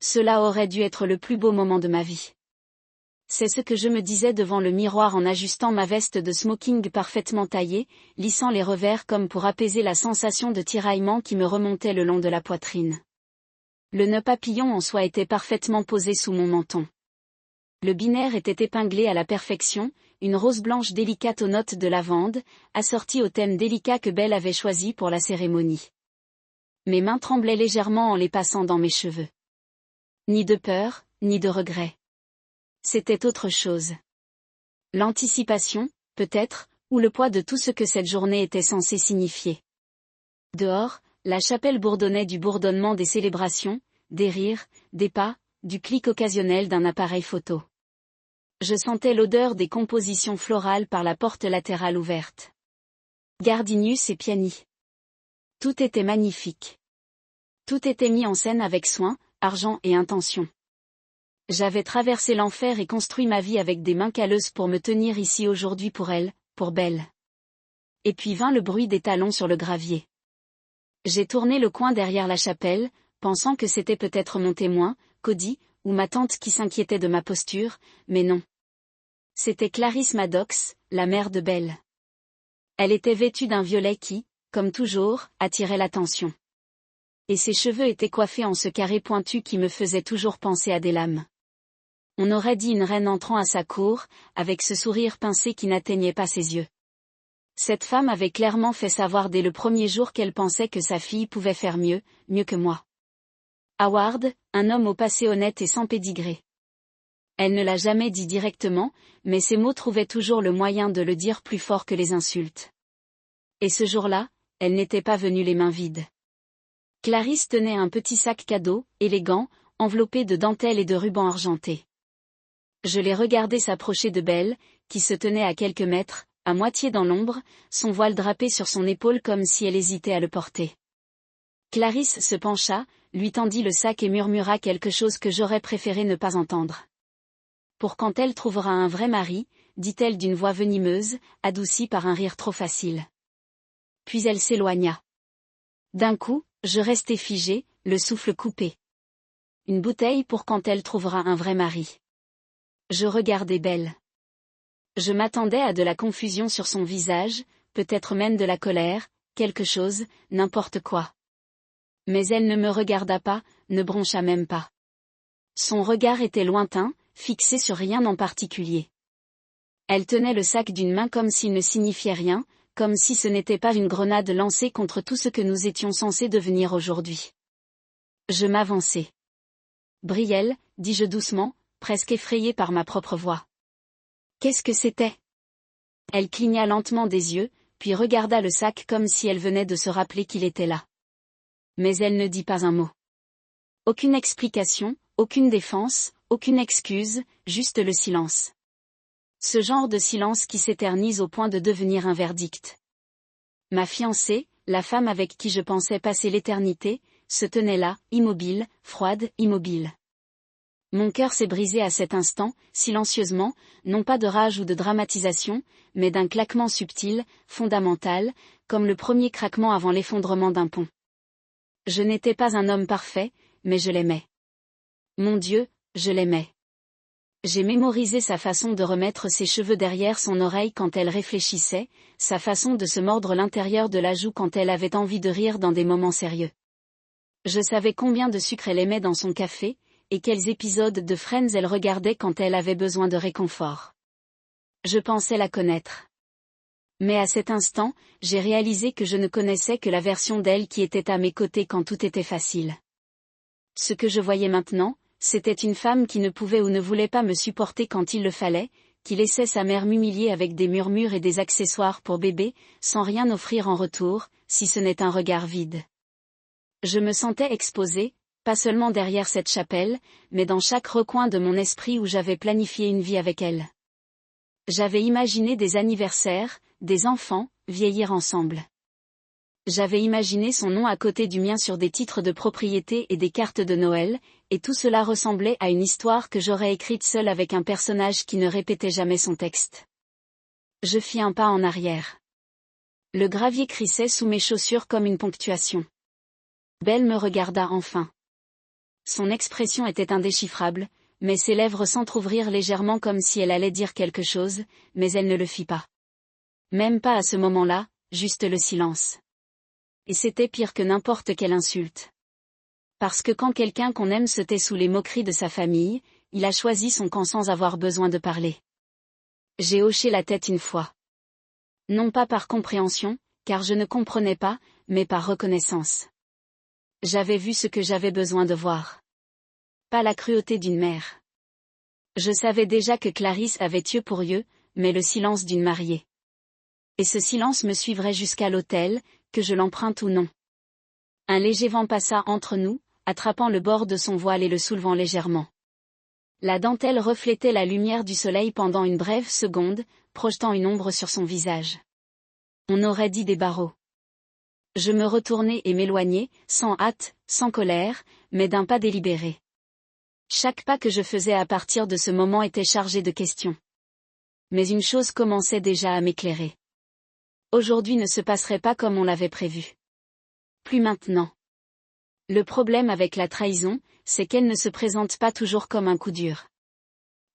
Cela aurait dû être le plus beau moment de ma vie. C'est ce que je me disais devant le miroir en ajustant ma veste de smoking parfaitement taillée, lissant les revers comme pour apaiser la sensation de tiraillement qui me remontait le long de la poitrine. Le nœud papillon en soie était parfaitement posé sous mon menton. Le binaire était épinglé à la perfection, une rose blanche délicate aux notes de lavande, assortie au thème délicat que Belle avait choisi pour la cérémonie. Mes mains tremblaient légèrement en les passant dans mes cheveux. Ni de peur, ni de regret. C'était autre chose. L'anticipation, peut-être, ou le poids de tout ce que cette journée était censée signifier. Dehors, la chapelle bourdonnait du bourdonnement des célébrations, des rires, des pas, du clic occasionnel d'un appareil photo. Je sentais l'odeur des compositions florales par la porte latérale ouverte. Gardinius et piani. Tout était magnifique. Tout était mis en scène avec soin, argent et intention. J'avais traversé l'enfer et construit ma vie avec des mains calleuses pour me tenir ici aujourd'hui pour elle, pour Belle. Et puis vint le bruit des talons sur le gravier. J'ai tourné le coin derrière la chapelle, pensant que c'était peut-être mon témoin, Cody, ou ma tante qui s'inquiétait de ma posture, mais non. C'était Clarisse Maddox, la mère de Belle. Elle était vêtue d'un violet qui, comme toujours, attirait l'attention. Et ses cheveux étaient coiffés en ce carré pointu qui me faisait toujours penser à des lames. On aurait dit une reine entrant à sa cour, avec ce sourire pincé qui n'atteignait pas ses yeux. Cette femme avait clairement fait savoir dès le premier jour qu'elle pensait que sa fille pouvait faire mieux que moi. Howard, un homme au passé honnête et sans pédigré. Elle ne l'a jamais dit directement, mais ses mots trouvaient toujours le moyen de le dire plus fort que les insultes. Et ce jour-là, elle n'était pas venue les mains vides. Clarisse tenait un petit sac cadeau, élégant, enveloppé de dentelles et de rubans argentés. Je l'ai regardé s'approcher de Belle, qui se tenait à quelques mètres, à moitié dans l'ombre, son voile drapé sur son épaule comme si elle hésitait à le porter. Clarisse se pencha, lui tendit le sac et murmura quelque chose que j'aurais préféré ne pas entendre. Pour quand elle trouvera un vrai mari, dit-elle d'une voix venimeuse, adoucie par un rire trop facile. Puis elle s'éloigna. D'un coup, je restai figé, le souffle coupé. Une bouteille pour quand elle trouvera un vrai mari. Je regardais Belle. Je m'attendais à de la confusion sur son visage, peut-être même de la colère, quelque chose, n'importe quoi. Mais elle ne me regarda pas, ne broncha même pas. Son regard était lointain, fixé sur rien en particulier. Elle tenait le sac d'une main comme s'il ne signifiait rien, comme si ce n'était pas une grenade lancée contre tout ce que nous étions censés devenir aujourd'hui. Je m'avançai. Brielle, dis-je doucement, presque effrayée par ma propre voix. Qu'est-ce que c'était ? Elle cligna lentement des yeux, puis regarda le sac comme si elle venait de se rappeler qu'il était là. Mais elle ne dit pas un mot. Aucune explication, aucune défense, aucune excuse, juste le silence. Ce genre de silence qui s'éternise au point de devenir un verdict. Ma fiancée, la femme avec qui je pensais passer l'éternité, se tenait là, immobile, froide, immobile. Mon cœur s'est brisé à cet instant, silencieusement, non pas de rage ou de dramatisation, mais d'un claquement subtil, fondamental, comme le premier craquement avant l'effondrement d'un pont. Je n'étais pas un homme parfait, mais je l'aimais. Mon Dieu, je l'aimais. J'ai mémorisé sa façon de remettre ses cheveux derrière son oreille quand elle réfléchissait, sa façon de se mordre l'intérieur de la joue quand elle avait envie de rire dans des moments sérieux. Je savais combien de sucre elle aimait dans son café, et quels épisodes de Friends elle regardait quand elle avait besoin de réconfort. Je pensais la connaître. Mais à cet instant, j'ai réalisé que je ne connaissais que la version d'elle qui était à mes côtés quand tout était facile. Ce que je voyais maintenant, c'était une femme qui ne pouvait ou ne voulait pas me supporter quand il le fallait, qui laissait sa mère m'humilier avec des murmures et des accessoires pour bébé, sans rien offrir en retour, si ce n'est un regard vide. Je me sentais exposée, pas seulement derrière cette chapelle, mais dans chaque recoin de mon esprit où j'avais planifié une vie avec elle. J'avais imaginé des anniversaires, des enfants, vieillir ensemble. J'avais imaginé son nom à côté du mien sur des titres de propriété et des cartes de Noël, et tout cela ressemblait à une histoire que j'aurais écrite seule avec un personnage qui ne répétait jamais son texte. Je fis un pas en arrière. Le gravier crissait sous mes chaussures comme une ponctuation. Belle me regarda enfin. Son expression était indéchiffrable, mais ses lèvres s'entr'ouvrirent légèrement comme si elle allait dire quelque chose, mais elle ne le fit pas. Même pas à ce moment-là, juste le silence. Et c'était pire que n'importe quelle insulte. Parce que quand quelqu'un qu'on aime se tait sous les moqueries de sa famille, il a choisi son camp sans avoir besoin de parler. J'ai hoché la tête une fois. Non pas par compréhension, car je ne comprenais pas, mais par reconnaissance. J'avais vu ce que j'avais besoin de voir. Pas la cruauté d'une mère. Je savais déjà que Clarisse avait yeux pour yeux, mais le silence d'une mariée. Et ce silence me suivrait jusqu'à l'autel, que je l'emprunte ou non. Un léger vent passa entre nous, attrapant le bord de son voile et le soulevant légèrement. La dentelle reflétait la lumière du soleil pendant une brève seconde, projetant une ombre sur son visage. On aurait dit des barreaux. Je me retournai et m'éloignai, sans hâte, sans colère, mais d'un pas délibéré. Chaque pas que je faisais à partir de ce moment était chargé de questions. Mais une chose commençait déjà à m'éclairer. Aujourd'hui ne se passerait pas comme on l'avait prévu. Plus maintenant. Le problème avec la trahison, c'est qu'elle ne se présente pas toujours comme un coup dur.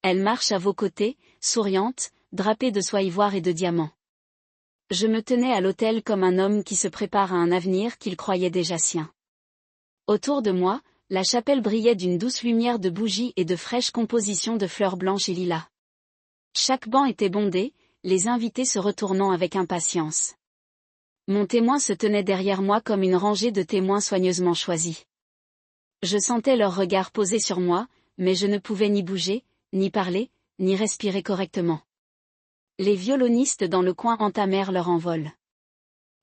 Elle marche à vos côtés, souriante, drapée de soie ivoire et de diamants. Je me tenais à l'autel comme un homme qui se prépare à un avenir qu'il croyait déjà sien. Autour de moi, la chapelle brillait d'une douce lumière de bougies et de fraîches compositions de fleurs blanches et lilas. Chaque banc était bondé, les invités se retournant avec impatience. Mon témoin se tenait derrière moi comme une rangée de témoins soigneusement choisis. Je sentais leurs regards posés sur moi, mais je ne pouvais ni bouger, ni parler, ni respirer correctement. Les violonistes dans le coin entamèrent leur envol.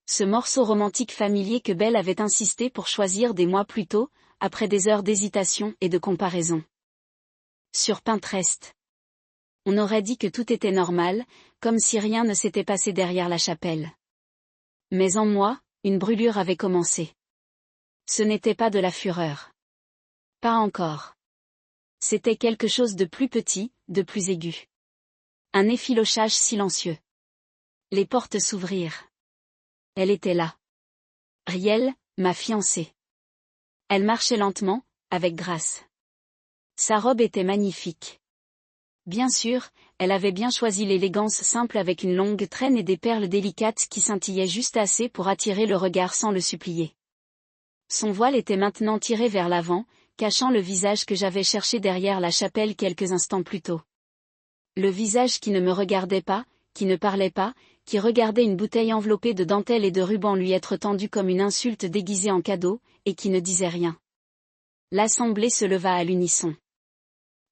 Ce morceau romantique familier que Belle avait insisté pour choisir des mois plus tôt, après des heures d'hésitation et de comparaison. Sur Pinterest. On aurait dit que tout était normal, comme si rien ne s'était passé derrière la chapelle. Mais en moi, une brûlure avait commencé. Ce n'était pas de la fureur. Pas encore. C'était quelque chose de plus petit, de plus aigu. Un effilochage silencieux. Les portes s'ouvrirent. Elle était là. Riel, ma fiancée. Elle marchait lentement, avec grâce. Sa robe était magnifique. Bien sûr, elle avait bien choisi l'élégance simple avec une longue traîne et des perles délicates qui scintillaient juste assez pour attirer le regard sans le supplier. Son voile était maintenant tiré vers l'avant, cachant le visage que j'avais cherché derrière la chapelle quelques instants plus tôt. Le visage qui ne me regardait pas, qui ne parlait pas, qui regardait une bouteille enveloppée de dentelle et de ruban lui être tendue comme une insulte déguisée en cadeau, et qui ne disait rien. L'assemblée se leva à l'unisson.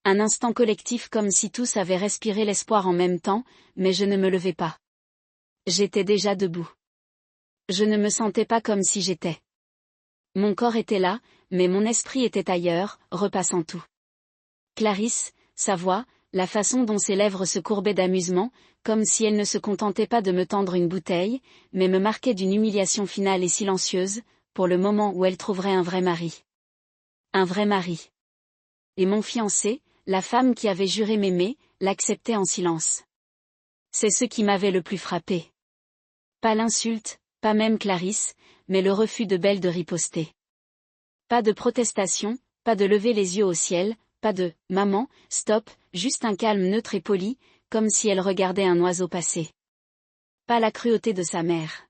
Un instant collectif comme si tous avaient respiré l'espoir en même temps, mais je ne me levais pas. J'étais déjà debout. Je ne me sentais pas comme si j'étais. Mon corps était là, mais mon esprit était ailleurs, repassant tout. Clarisse, sa voix, la façon dont ses lèvres se courbaient d'amusement, comme si elle ne se contentait pas de me tendre une bouteille, mais me marquait d'une humiliation finale et silencieuse, pour le moment où elle trouverait un vrai mari. Un vrai mari. Et mon fiancé, la femme qui avait juré m'aimer, l'acceptait en silence. C'est ce qui m'avait le plus frappé. Pas l'insulte, pas même Clarisse, mais le refus de Belle de riposter. Pas de protestation, pas de lever les yeux au ciel, pas de « maman, stop », juste un calme neutre et poli, comme si elle regardait un oiseau passer. Pas la cruauté de sa mère.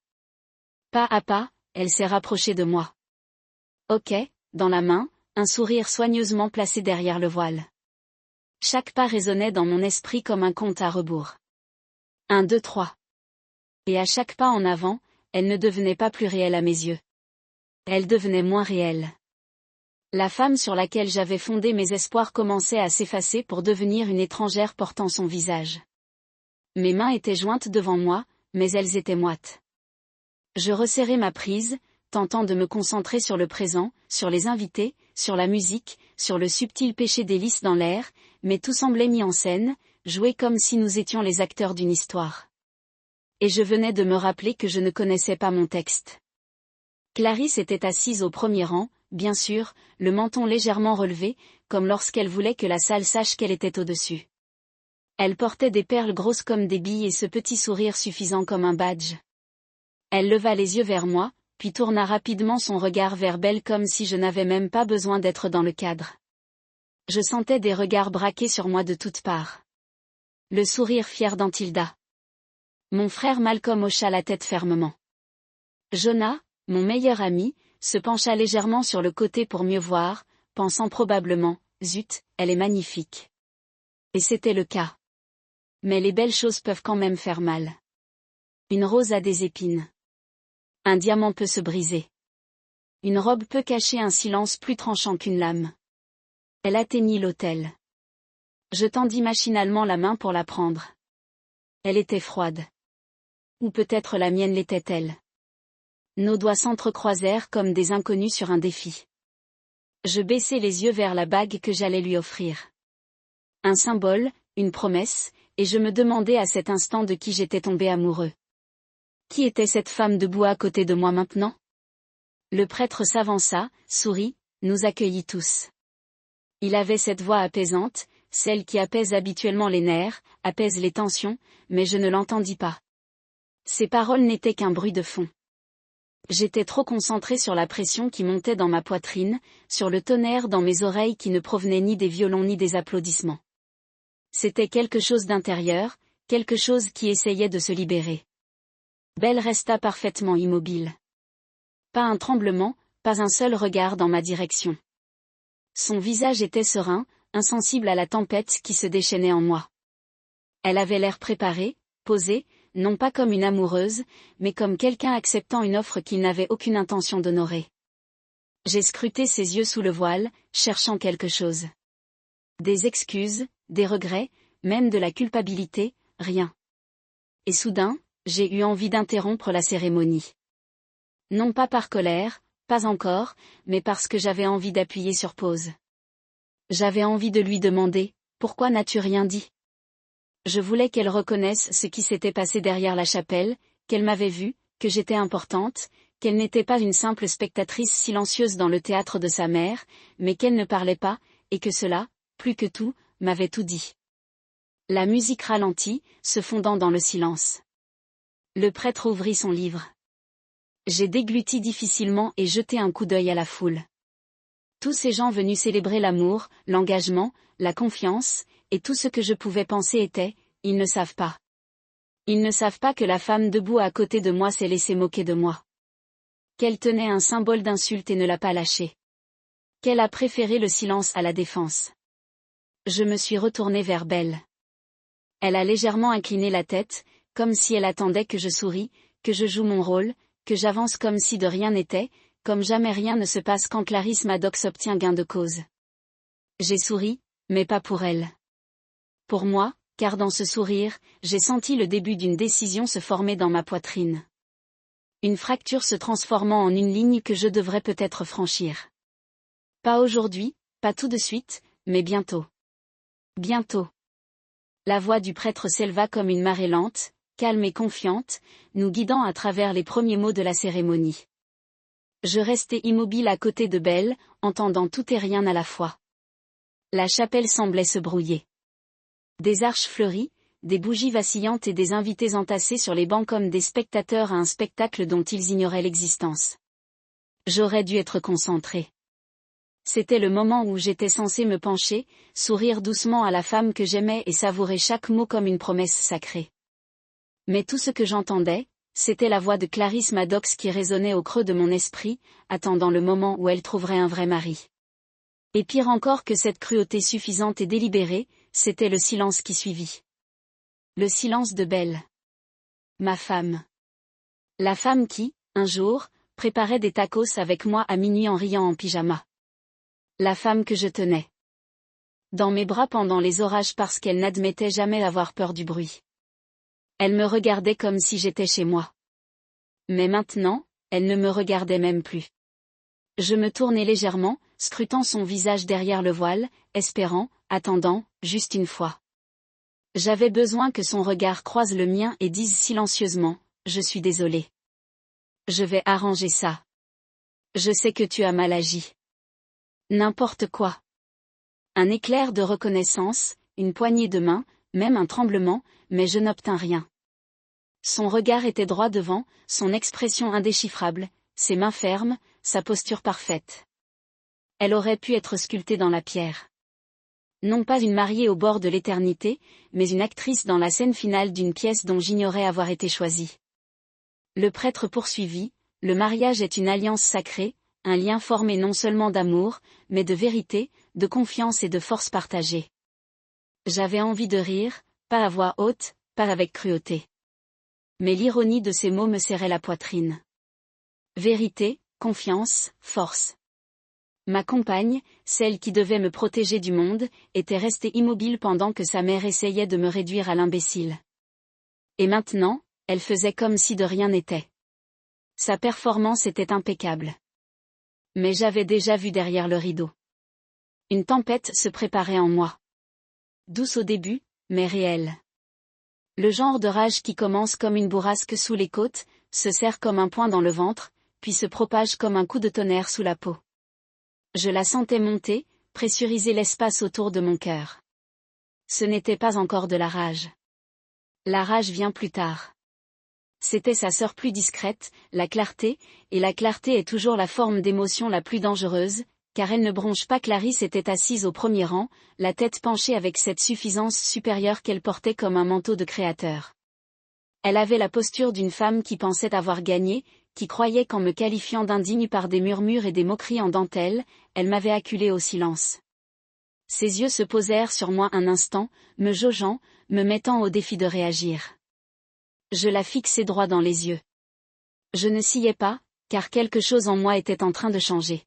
Pas à pas, elle s'est rapprochée de moi. Ok, dans la main, un sourire soigneusement placé derrière le voile. Chaque pas résonnait dans mon esprit comme un compte à rebours. 1, 2, 3. Et à chaque pas en avant, elle ne devenait pas plus réelle à mes yeux. Elle devenait moins réelle. La femme sur laquelle j'avais fondé mes espoirs commençait à s'effacer pour devenir une étrangère portant son visage. Mes mains étaient jointes devant moi, mais elles étaient moites. Je resserrai ma prise, tentant de me concentrer sur le présent, sur les invités, sur la musique, sur le subtil péché délice dans l'air, mais tout semblait mis en scène, joué comme si nous étions les acteurs d'une histoire. Et je venais de me rappeler que je ne connaissais pas mon texte. Clarisse était assise au premier rang, bien sûr, le menton légèrement relevé, comme lorsqu'elle voulait que la salle sache qu'elle était au-dessus. Elle portait des perles grosses comme des billes et ce petit sourire suffisant comme un badge. Elle leva les yeux vers moi, puis tourna rapidement son regard vers Belle comme si je n'avais même pas besoin d'être dans le cadre. Je sentais des regards braqués sur moi de toutes parts. Le sourire fier d'Antilda. Mon frère Malcolm hocha la tête fermement. Jonah, mon meilleur ami, se pencha légèrement sur le côté pour mieux voir, pensant probablement, zut, elle est magnifique. Et c'était le cas. Mais les belles choses peuvent quand même faire mal. Une rose a des épines. Un diamant peut se briser. Une robe peut cacher un silence plus tranchant qu'une lame. Elle atteignit l'autel. Je tendis machinalement la main pour la prendre. Elle était froide. Ou peut-être la mienne l'était-elle. Nos doigts s'entrecroisèrent comme des inconnus sur un défi. Je baissai les yeux vers la bague que j'allais lui offrir. Un symbole, une promesse, et je me demandais à cet instant de qui j'étais tombé amoureux. Qui était cette femme debout à côté de moi maintenant? Le prêtre s'avança, sourit, nous accueillit tous. Il avait cette voix apaisante, celle qui apaise habituellement les nerfs, apaise les tensions, mais je ne l'entendis pas. Ses paroles n'étaient qu'un bruit de fond. J'étais trop concentré sur la pression qui montait dans ma poitrine, sur le tonnerre dans mes oreilles qui ne provenait ni des violons ni des applaudissements. C'était quelque chose d'intérieur, quelque chose qui essayait de se libérer. Belle resta parfaitement immobile. Pas un tremblement, pas un seul regard dans ma direction. Son visage était serein, insensible à la tempête qui se déchaînait en moi. Elle avait l'air préparée, posée, non pas comme une amoureuse, mais comme quelqu'un acceptant une offre qu'il n'avait aucune intention d'honorer. J'ai scruté ses yeux sous le voile, cherchant quelque chose. Des excuses, des regrets, même de la culpabilité, rien. Et soudain, j'ai eu envie d'interrompre la cérémonie. Non pas par colère, pas encore, mais parce que j'avais envie d'appuyer sur pause. J'avais envie de lui demander, pourquoi n'as-tu rien dit? Je voulais qu'elle reconnaisse ce qui s'était passé derrière la chapelle, qu'elle m'avait vue, que j'étais importante, qu'elle n'était pas une simple spectatrice silencieuse dans le théâtre de sa mère, mais qu'elle ne parlait pas, et que cela, plus que tout, m'avait tout dit. La musique ralentit, se fondant dans le silence. Le prêtre ouvrit son livre. J'ai dégluti difficilement et jeté un coup d'œil à la foule. Tous ces gens venus célébrer l'amour, l'engagement, la confiance, et tout ce que je pouvais penser était, ils ne savent pas. Ils ne savent pas que la femme debout à côté de moi s'est laissée moquer de moi. Qu'elle tenait un symbole d'insulte et ne l'a pas lâché. Qu'elle a préféré le silence à la défense. Je me suis retourné vers Belle. Elle a légèrement incliné la tête, comme si elle attendait que je sourie, que je joue mon rôle, que j'avance comme si de rien n'était, comme jamais rien ne se passe quand Clarisse Maddox obtient gain de cause. J'ai souri, mais pas pour elle. Pour moi, car dans ce sourire, j'ai senti le début d'une décision se former dans ma poitrine. Une fracture se transformant en une ligne que je devrais peut-être franchir. Pas aujourd'hui, pas tout de suite, mais bientôt. Bientôt. La voix du prêtre s'éleva comme une marée lente, calme et confiante, nous guidant à travers les premiers mots de la cérémonie. Je restai immobile à côté de Belle, entendant tout et rien à la fois. La chapelle semblait se brouiller. Des arches fleuries, des bougies vacillantes et des invités entassés sur les bancs comme des spectateurs à un spectacle dont ils ignoraient l'existence. J'aurais dû être concentré. C'était le moment où j'étais censé me pencher, sourire doucement à la femme que j'aimais et savourer chaque mot comme une promesse sacrée. Mais tout ce que j'entendais, c'était la voix de Clarisse Maddox qui résonnait au creux de mon esprit, attendant le moment où elle trouverait un vrai mari. Et pire encore que cette cruauté suffisante et délibérée, c'était le silence qui suivit. Le silence de Belle. Ma femme. La femme qui, un jour, préparait des tacos avec moi à minuit en riant en pyjama. La femme que je tenais dans mes bras pendant les orages parce qu'elle n'admettait jamais avoir peur du bruit. Elle me regardait comme si j'étais chez moi. Mais maintenant, elle ne me regardait même plus. Je me tournai légèrement, scrutant son visage derrière le voile, espérant, attendant, juste une fois. J'avais besoin que son regard croise le mien et dise silencieusement, « Je suis désolé. Je vais arranger ça. Je sais que tu as mal agi. » N'importe quoi. Un éclair de reconnaissance, une poignée de main, même un tremblement, mais je n'obtins rien. Son regard était droit devant, son expression indéchiffrable, ses mains fermes, sa posture parfaite. Elle aurait pu être sculptée dans la pierre. Non pas une mariée au bord de l'éternité, mais une actrice dans la scène finale d'une pièce dont j'ignorais avoir été choisie. Le prêtre poursuivit, le mariage est une alliance sacrée, un lien formé non seulement d'amour, mais de vérité, de confiance et de force partagée. J'avais envie de rire, pas à voix haute, pas avec cruauté. Mais l'ironie de ces mots me serrait la poitrine. Vérité, confiance, force. Ma compagne, celle qui devait me protéger du monde, était restée immobile pendant que sa mère essayait de me réduire à l'imbécile. Et maintenant, elle faisait comme si de rien n'était. Sa performance était impeccable. Mais j'avais déjà vu derrière le rideau. Une tempête se préparait en moi. Douce au début, mais réelle. Le genre de rage qui commence comme une bourrasque sous les côtes, se serre comme un poing dans le ventre, puis se propage comme un coup de tonnerre sous la peau. Je la sentais monter, pressuriser l'espace autour de mon cœur. Ce n'était pas encore de la rage. La rage vient plus tard. C'était sa sœur plus discrète, la clarté, et la clarté est toujours la forme d'émotion la plus dangereuse, car elle ne bronche pas. Clarisse était assise au premier rang, la tête penchée avec cette suffisance supérieure qu'elle portait comme un manteau de créateur. Elle avait la posture d'une femme qui pensait avoir gagné, qui croyait qu'en me qualifiant d'indigne par des murmures et des moqueries en dentelle, elle m'avait acculé au silence. Ses yeux se posèrent sur moi un instant, me jaugeant, me mettant au défi de réagir. Je la fixai droit dans les yeux. Je ne sciais pas, car quelque chose en moi était en train de changer.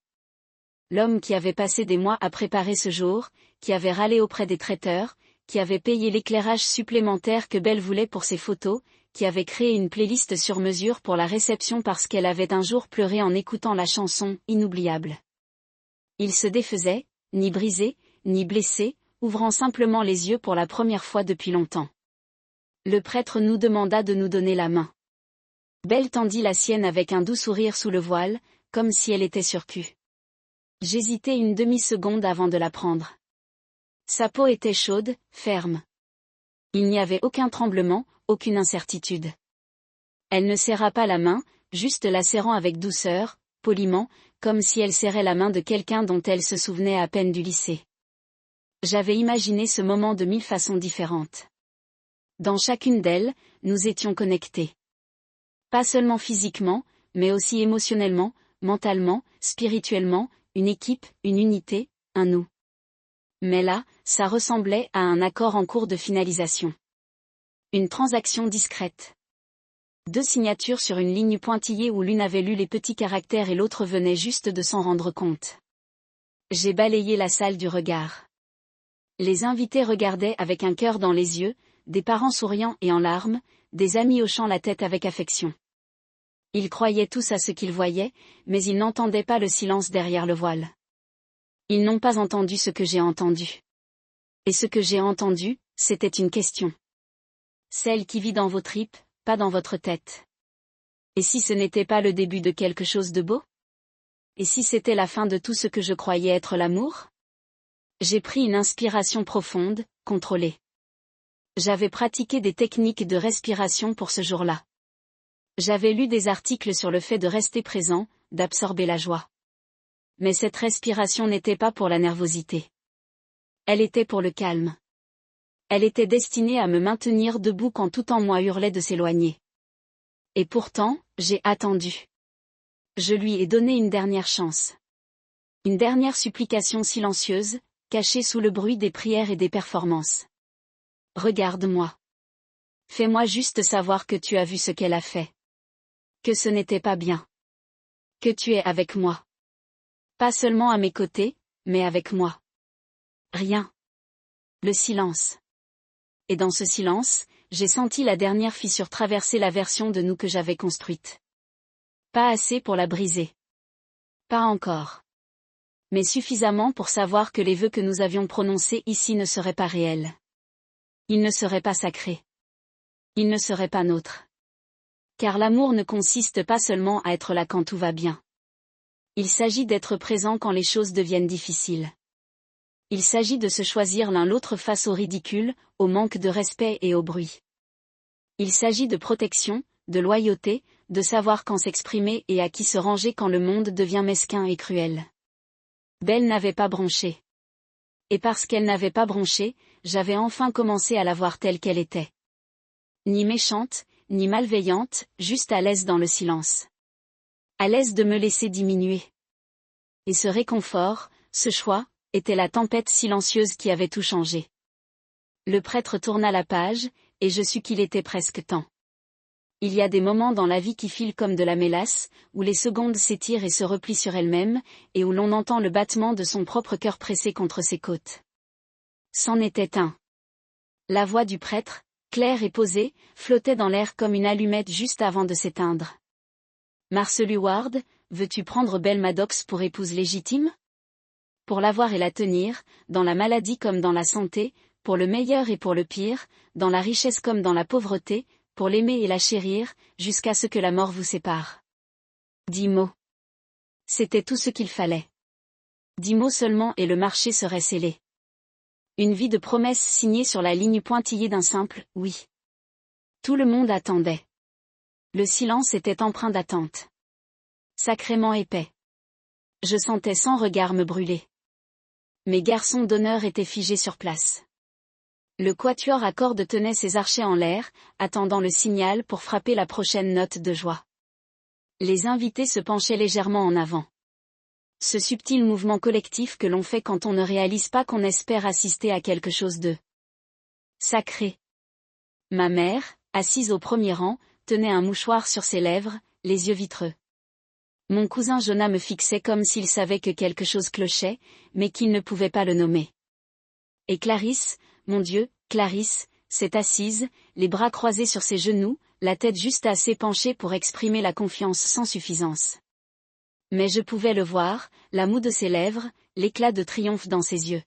L'homme qui avait passé des mois à préparer ce jour, qui avait râlé auprès des traiteurs, qui avait payé l'éclairage supplémentaire que Belle voulait pour ses photos, qui avait créé une playlist sur mesure pour la réception parce qu'elle avait un jour pleuré en écoutant la chanson « Inoubliable ». Il se défaisait, ni brisé, ni blessé, ouvrant simplement les yeux pour la première fois depuis longtemps. Le prêtre nous demanda de nous donner la main. Belle tendit la sienne avec un doux sourire sous le voile, comme si elle était sur cul. J'hésitai une demi-seconde avant de la prendre. Sa peau était chaude, ferme. Il n'y avait aucun tremblement, aucune incertitude. Elle ne serra pas la main, juste la serrant avec douceur, poliment, comme si elle serrait la main de quelqu'un dont elle se souvenait à peine du lycée. J'avais imaginé ce moment de 1000 façons différentes. Dans chacune d'elles, nous étions connectés. Pas seulement physiquement, mais aussi émotionnellement, mentalement, spirituellement, une équipe, une unité, un nous. Mais là, ça ressemblait à un accord en cours de finalisation. Une transaction discrète. 2 signatures sur une ligne pointillée où l'une avait lu les petits caractères et l'autre venait juste de s'en rendre compte. J'ai balayé la salle du regard. Les invités regardaient avec un cœur dans les yeux, des parents souriants et en larmes, des amis hochant la tête avec affection. Ils croyaient tous à ce qu'ils voyaient, mais ils n'entendaient pas le silence derrière le voile. Ils n'ont pas entendu ce que j'ai entendu. Et ce que j'ai entendu, c'était une question. Celle qui vit dans vos tripes, pas dans votre tête. Et si ce n'était pas le début de quelque chose de beau? Et si c'était la fin de tout ce que je croyais être l'amour? J'ai pris une inspiration profonde, contrôlée. J'avais pratiqué des techniques de respiration pour ce jour-là. J'avais lu des articles sur le fait de rester présent, d'absorber la joie. Mais cette respiration n'était pas pour la nervosité. Elle était pour le calme. Elle était destinée à me maintenir debout quand tout en moi hurlait de s'éloigner. Et pourtant, j'ai attendu. Je lui ai donné une dernière chance. Une dernière supplication silencieuse, cachée sous le bruit des prières et des performances. Regarde-moi. Fais-moi juste savoir que tu as vu ce qu'elle a fait. Que ce n'était pas bien. Que tu es avec moi. Pas seulement à mes côtés, mais avec moi. Rien. Le silence. Et dans ce silence, j'ai senti la dernière fissure traverser la version de nous que j'avais construite. Pas assez pour la briser. Pas encore. Mais suffisamment pour savoir que les vœux que nous avions prononcés ici ne seraient pas réels. Ils ne seraient pas sacrés. Ils ne seraient pas nôtres. Car l'amour ne consiste pas seulement à être là quand tout va bien. Il s'agit d'être présent quand les choses deviennent difficiles. Il s'agit de se choisir l'un l'autre face au ridicule, au manque de respect et au bruit. Il s'agit de protection, de loyauté, de savoir quand s'exprimer et à qui se ranger quand le monde devient mesquin et cruel. Belle n'avait pas bronché. Et parce qu'elle n'avait pas bronché, j'avais enfin commencé à la voir telle qu'elle était. Ni méchante, ni malveillante, juste à l'aise dans le silence. À l'aise de me laisser diminuer. Et ce réconfort, ce choix, était la tempête silencieuse qui avait tout changé. Le prêtre tourna la page, et je sus qu'il était presque temps. Il y a des moments dans la vie qui filent comme de la mélasse, où les secondes s'étirent et se replient sur elles-mêmes, et où l'on entend le battement de son propre cœur pressé contre ses côtes. C'en était un. La voix du prêtre, claire et posée, flottait dans l'air comme une allumette juste avant de s'éteindre. « Marcelu Ward, veux-tu prendre Belle Maddox pour épouse légitime ? Pour l'avoir et la tenir, dans la maladie comme dans la santé, pour le meilleur et pour le pire, dans la richesse comme dans la pauvreté, pour l'aimer et la chérir, jusqu'à ce que la mort vous sépare. » 10 mots. C'était tout ce qu'il fallait. 10 mots seulement et le marché serait scellé. Une vie de promesses signée sur la ligne pointillée d'un simple « oui ». Tout le monde attendait. Le silence était empreint d'attente. Sacrément épais. Je sentais 100 regards me brûler. Mes garçons d'honneur étaient figés sur place. Le quatuor à cordes tenait ses archets en l'air, attendant le signal pour frapper la prochaine note de joie. Les invités se penchaient légèrement en avant. Ce subtil mouvement collectif que l'on fait quand on ne réalise pas qu'on espère assister à quelque chose de sacré. Ma mère, assise au premier rang, tenait un mouchoir sur ses lèvres, les yeux vitreux. Mon cousin Jonah me fixait comme s'il savait que quelque chose clochait, mais qu'il ne pouvait pas le nommer. Et Clarisse, mon Dieu, Clarisse, s'est assise, les bras croisés sur ses genoux, la tête juste assez penchée pour exprimer la confiance sans suffisance. Mais je pouvais le voir, la moue de ses lèvres, l'éclat de triomphe dans ses yeux.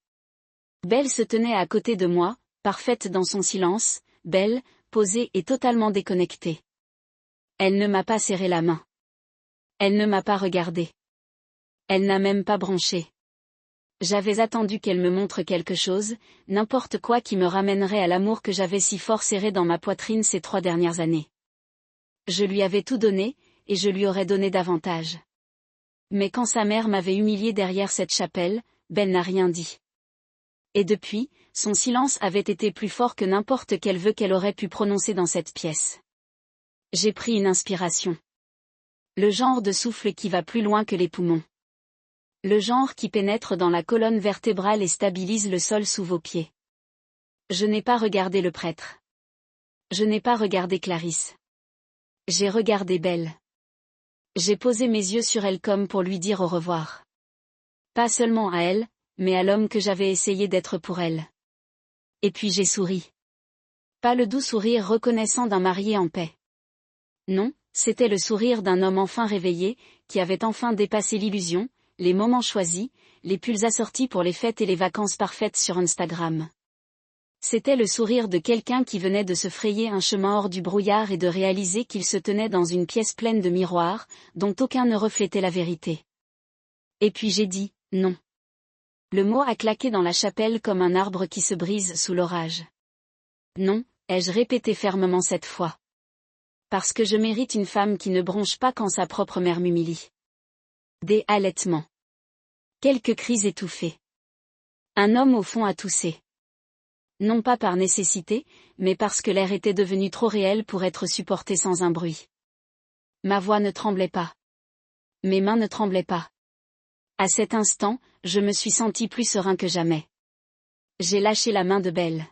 Belle se tenait à côté de moi, parfaite dans son silence, belle, posée et totalement déconnectée. Elle ne m'a pas serré la main. Elle ne m'a pas regardé. Elle n'a même pas bronché. J'avais attendu qu'elle me montre quelque chose, n'importe quoi qui me ramènerait à l'amour que j'avais si fort serré dans ma poitrine ces 3 dernières années. Je lui avais tout donné, et je lui aurais donné davantage. Mais quand sa mère m'avait humilié derrière cette chapelle, Belle n'a rien dit. Et depuis, son silence avait été plus fort que n'importe quel vœu qu'elle aurait pu prononcer dans cette pièce. J'ai pris une inspiration. Le genre de souffle qui va plus loin que les poumons. Le genre qui pénètre dans la colonne vertébrale et stabilise le sol sous vos pieds. Je n'ai pas regardé le prêtre. Je n'ai pas regardé Clarisse. J'ai regardé Belle. J'ai posé mes yeux sur elle comme pour lui dire au revoir. Pas seulement à elle, mais à l'homme que j'avais essayé d'être pour elle. Et puis j'ai souri. Pas le doux sourire reconnaissant d'un marié en paix. Non, c'était le sourire d'un homme enfin réveillé, qui avait enfin dépassé l'illusion, les moments choisis, les pulls assortis pour les fêtes et les vacances parfaites sur Instagram. C'était le sourire de quelqu'un qui venait de se frayer un chemin hors du brouillard et de réaliser qu'il se tenait dans une pièce pleine de miroirs, dont aucun ne reflétait la vérité. Et puis j'ai dit, non. Le mot a claqué dans la chapelle comme un arbre qui se brise sous l'orage. Non, ai-je répété fermement cette fois. Parce que je mérite une femme qui ne bronche pas quand sa propre mère m'humilie. Des halètements. Quelques cris étouffés. Un homme au fond a toussé. Non pas par nécessité, mais parce que l'air était devenu trop réel pour être supporté sans un bruit. Ma voix ne tremblait pas. Mes mains ne tremblaient pas. À cet instant, je me suis senti plus serein que jamais. J'ai lâché la main de Belle.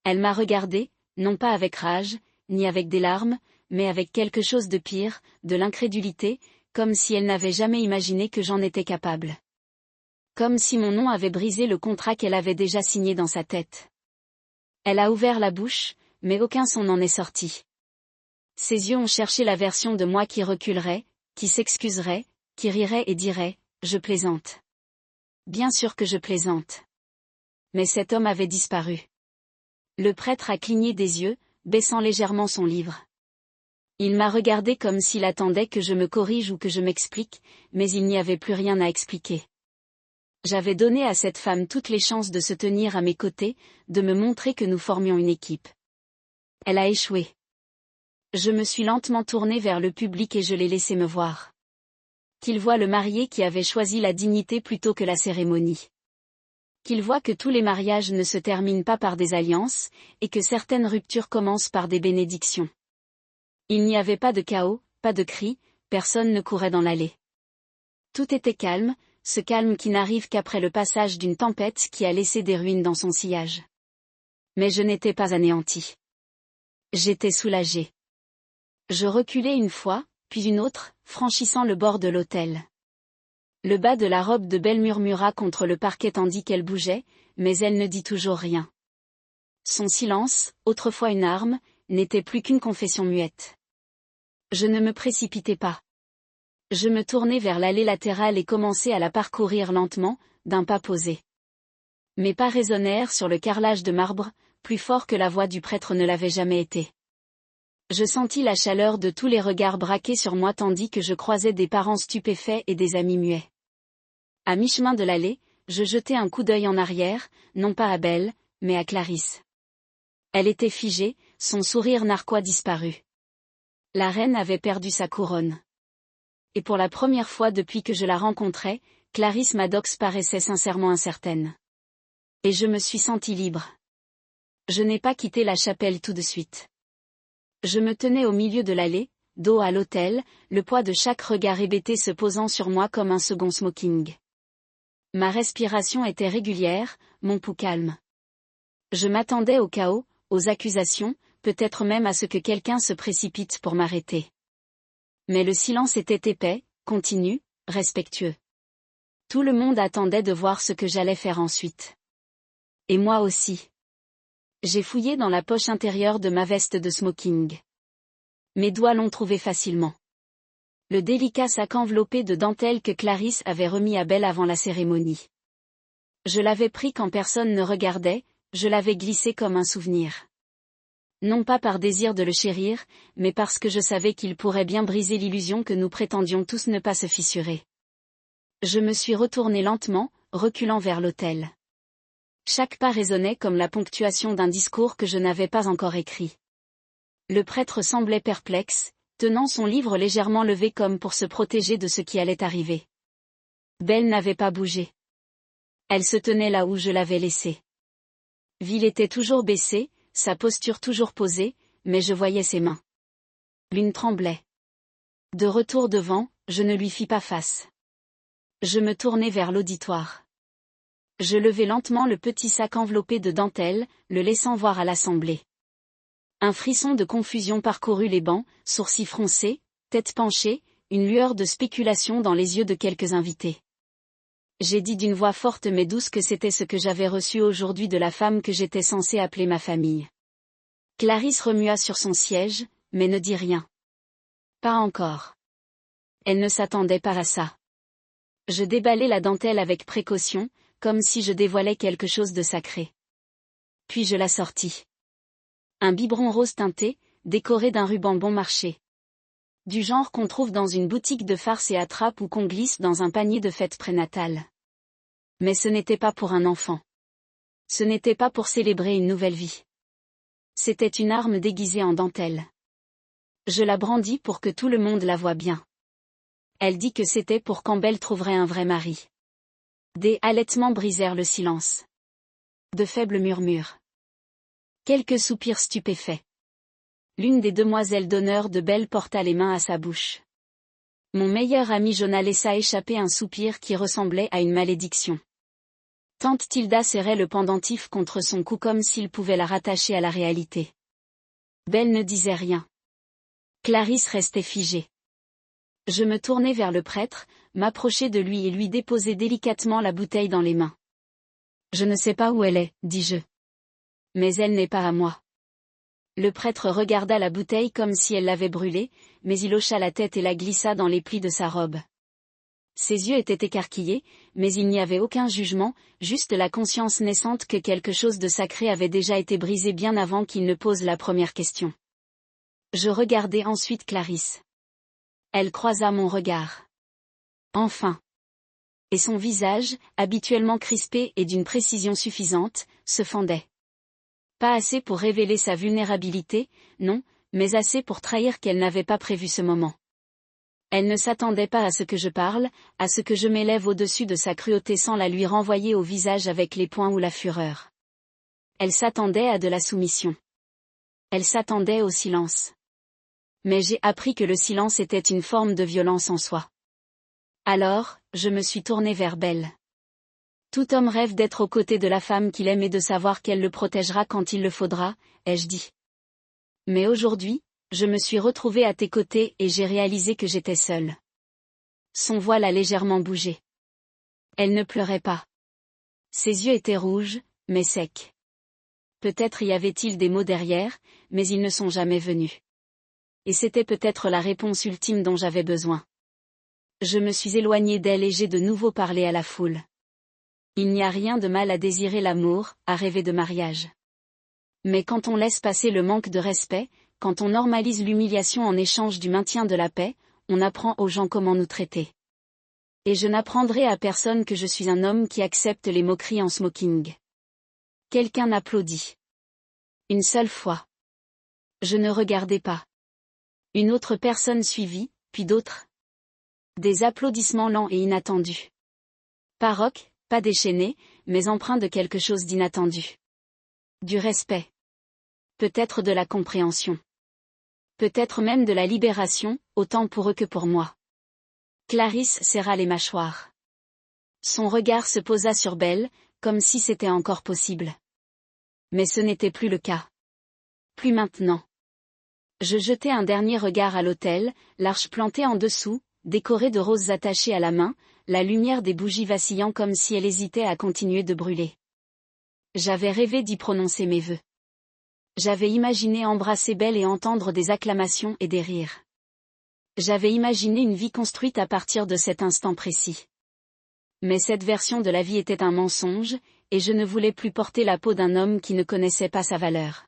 Elle m'a regardé, non pas avec rage, ni avec des larmes, mais avec quelque chose de pire, de l'incrédulité, comme si elle n'avait jamais imaginé que j'en étais capable. Comme si mon nom avait brisé le contrat qu'elle avait déjà signé dans sa tête. Elle a ouvert la bouche, mais aucun son n'en est sorti. Ses yeux ont cherché la version de moi qui reculerait, qui s'excuserait, qui rirait et dirait « Je plaisante ». Bien sûr que je plaisante. Mais cet homme avait disparu. Le prêtre a cligné des yeux, baissant légèrement son livre. Il m'a regardé comme s'il attendait que je me corrige ou que je m'explique, mais il n'y avait plus rien à expliquer. J'avais donné à cette femme toutes les chances de se tenir à mes côtés, de me montrer que nous formions une équipe. Elle a échoué. Je me suis lentement tournée vers le public et je l'ai laissé me voir. Qu'il voie le marié qui avait choisi la dignité plutôt que la cérémonie. Qu'il voie que tous les mariages ne se terminent pas par des alliances, et que certaines ruptures commencent par des bénédictions. Il n'y avait pas de chaos, pas de cris, personne ne courait dans l'allée. Tout était calme, ce calme qui n'arrive qu'après le passage d'une tempête qui a laissé des ruines dans son sillage. Mais je n'étais pas anéantie. J'étais soulagée. Je reculai une fois, puis une autre, franchissant le bord de l'autel. Le bas de la robe de Belle murmura contre le parquet tandis qu'elle bougeait, mais elle ne dit toujours rien. Son silence, autrefois une arme, n'était plus qu'une confession muette. Je ne me précipitai pas. Je me tournai vers l'allée latérale et commençai à la parcourir lentement, d'un pas posé. Mes pas résonnèrent sur le carrelage de marbre, plus fort que la voix du prêtre ne l'avait jamais été. Je sentis la chaleur de tous les regards braqués sur moi tandis que je croisais des parents stupéfaits et des amis muets. À mi-chemin de l'allée, je jetai un coup d'œil en arrière, non pas à Belle, mais à Clarisse. Elle était figée, son sourire narquois disparu. La reine avait perdu sa couronne. Et pour la première fois depuis que je la rencontrais, Clarisse Maddox paraissait sincèrement incertaine. Et je me suis sentie libre. Je n'ai pas quitté la chapelle tout de suite. Je me tenais au milieu de l'allée, dos à l'autel, le poids de chaque regard hébété se posant sur moi comme un second smoking. Ma respiration était régulière, mon pouls calme. Je m'attendais au chaos, aux accusations, peut-être même à ce que quelqu'un se précipite pour m'arrêter. Mais le silence était épais, continu, respectueux. Tout le monde attendait de voir ce que j'allais faire ensuite. Et moi aussi. J'ai fouillé dans la poche intérieure de ma veste de smoking. Mes doigts l'ont trouvé facilement. Le délicat sac enveloppé de dentelle que Clarisse avait remis à Belle avant la cérémonie. Je l'avais pris quand personne ne regardait, je l'avais glissé comme un souvenir. Non pas par désir de le chérir, mais parce que je savais qu'il pourrait bien briser l'illusion que nous prétendions tous ne pas se fissurer. Je me suis retournée lentement, reculant vers l'autel. Chaque pas résonnait comme la ponctuation d'un discours que je n'avais pas encore écrit. Le prêtre semblait perplexe, tenant son livre légèrement levé comme pour se protéger de ce qui allait arriver. Belle n'avait pas bougé. Elle se tenait là où je l'avais laissée. Ville était toujours baissée, sa posture toujours posée, mais je voyais ses mains. L'une tremblait. De retour devant, je ne lui fis pas face. Je me tournai vers l'auditoire. Je levai lentement le petit sac enveloppé de dentelle, le laissant voir à l'assemblée. Un frisson de confusion parcourut les bancs, sourcils froncés, tête penchée, une lueur de spéculation dans les yeux de quelques invités. J'ai dit d'une voix forte mais douce que c'était ce que j'avais reçu aujourd'hui de la femme que j'étais censée appeler ma famille. Clarisse remua sur son siège, mais ne dit rien. Pas encore. Elle ne s'attendait pas à ça. Je déballai la dentelle avec précaution, comme si je dévoilais quelque chose de sacré. Puis je la sortis. Un biberon rose teinté, décoré d'un ruban bon marché. Du genre qu'on trouve dans une boutique de farce et attrape ou qu'on glisse dans un panier de fête prénatale. Mais ce n'était pas pour un enfant. Ce n'était pas pour célébrer une nouvelle vie. C'était une arme déguisée en dentelle. Je la brandis pour que tout le monde la voie bien. Elle dit que c'était pour quand Belle trouverait un vrai mari. Des halètements brisèrent le silence. De faibles murmures. Quelques soupirs stupéfaits. L'une des demoiselles d'honneur de Belle porta les mains à sa bouche. Mon meilleur ami Jonah laissa échapper un soupir qui ressemblait à une malédiction. Tante Tilda serrait le pendentif contre son cou comme s'il pouvait la rattacher à la réalité. Belle ne disait rien. Clarisse restait figée. Je me tournai vers le prêtre, m'approchai de lui et lui déposai délicatement la bouteille dans les mains. Je ne sais pas où elle est, dis-je. Mais elle n'est pas à moi. Le prêtre regarda la bouteille comme si elle l'avait brûlée, mais il hocha la tête et la glissa dans les plis de sa robe. Ses yeux étaient écarquillés, mais il n'y avait aucun jugement, juste la conscience naissante que quelque chose de sacré avait déjà été brisé bien avant qu'il ne pose la première question. Je regardai ensuite Clarisse. Elle croisa mon regard. Enfin. Et son visage, habituellement crispé et d'une précision suffisante, se fendait. Pas assez pour révéler sa vulnérabilité, non, mais assez pour trahir qu'elle n'avait pas prévu ce moment. Elle ne s'attendait pas à ce que je parle, à ce que je m'élève au-dessus de sa cruauté sans la lui renvoyer au visage avec les poings ou la fureur. Elle s'attendait à de la soumission. Elle s'attendait au silence. Mais j'ai appris que le silence était une forme de violence en soi. Alors, je me suis tournée vers Belle. Tout homme rêve d'être aux côtés de la femme qu'il aime et de savoir qu'elle le protégera quand il le faudra, ai-je dit. Mais aujourd'hui, je me suis retrouvée à tes côtés et j'ai réalisé que j'étais seule. Son voile a légèrement bougé. Elle ne pleurait pas. Ses yeux étaient rouges, mais secs. Peut-être y avait-il des mots derrière, mais ils ne sont jamais venus. Et c'était peut-être la réponse ultime dont j'avais besoin. Je me suis éloignée d'elle et j'ai de nouveau parlé à la foule. Il n'y a rien de mal à désirer l'amour, à rêver de mariage. Mais quand on laisse passer le manque de respect, quand on normalise l'humiliation en échange du maintien de la paix, on apprend aux gens comment nous traiter. Et je n'apprendrai à personne que je suis un homme qui accepte les moqueries en smoking. Quelqu'un applaudit. Une seule fois. Je ne regardais pas. Une autre personne suivit, puis d'autres. Des applaudissements lents et inattendus. Pas rock, pas déchaînés, mais empreints de quelque chose d'inattendu. Du respect. Peut-être de la compréhension. Peut-être même de la libération, autant pour eux que pour moi. Clarisse serra les mâchoires. Son regard se posa sur Belle, comme si c'était encore possible. Mais ce n'était plus le cas. Plus maintenant. Je jetai un dernier regard à l'autel, l'arche plantée en dessous, décorée de roses attachées à la main, la lumière des bougies vacillant comme si elle hésitait à continuer de brûler. J'avais rêvé d'y prononcer mes vœux. J'avais imaginé embrasser Belle et entendre des acclamations et des rires. J'avais imaginé une vie construite à partir de cet instant précis. Mais cette version de la vie était un mensonge, et je ne voulais plus porter la peau d'un homme qui ne connaissait pas sa valeur.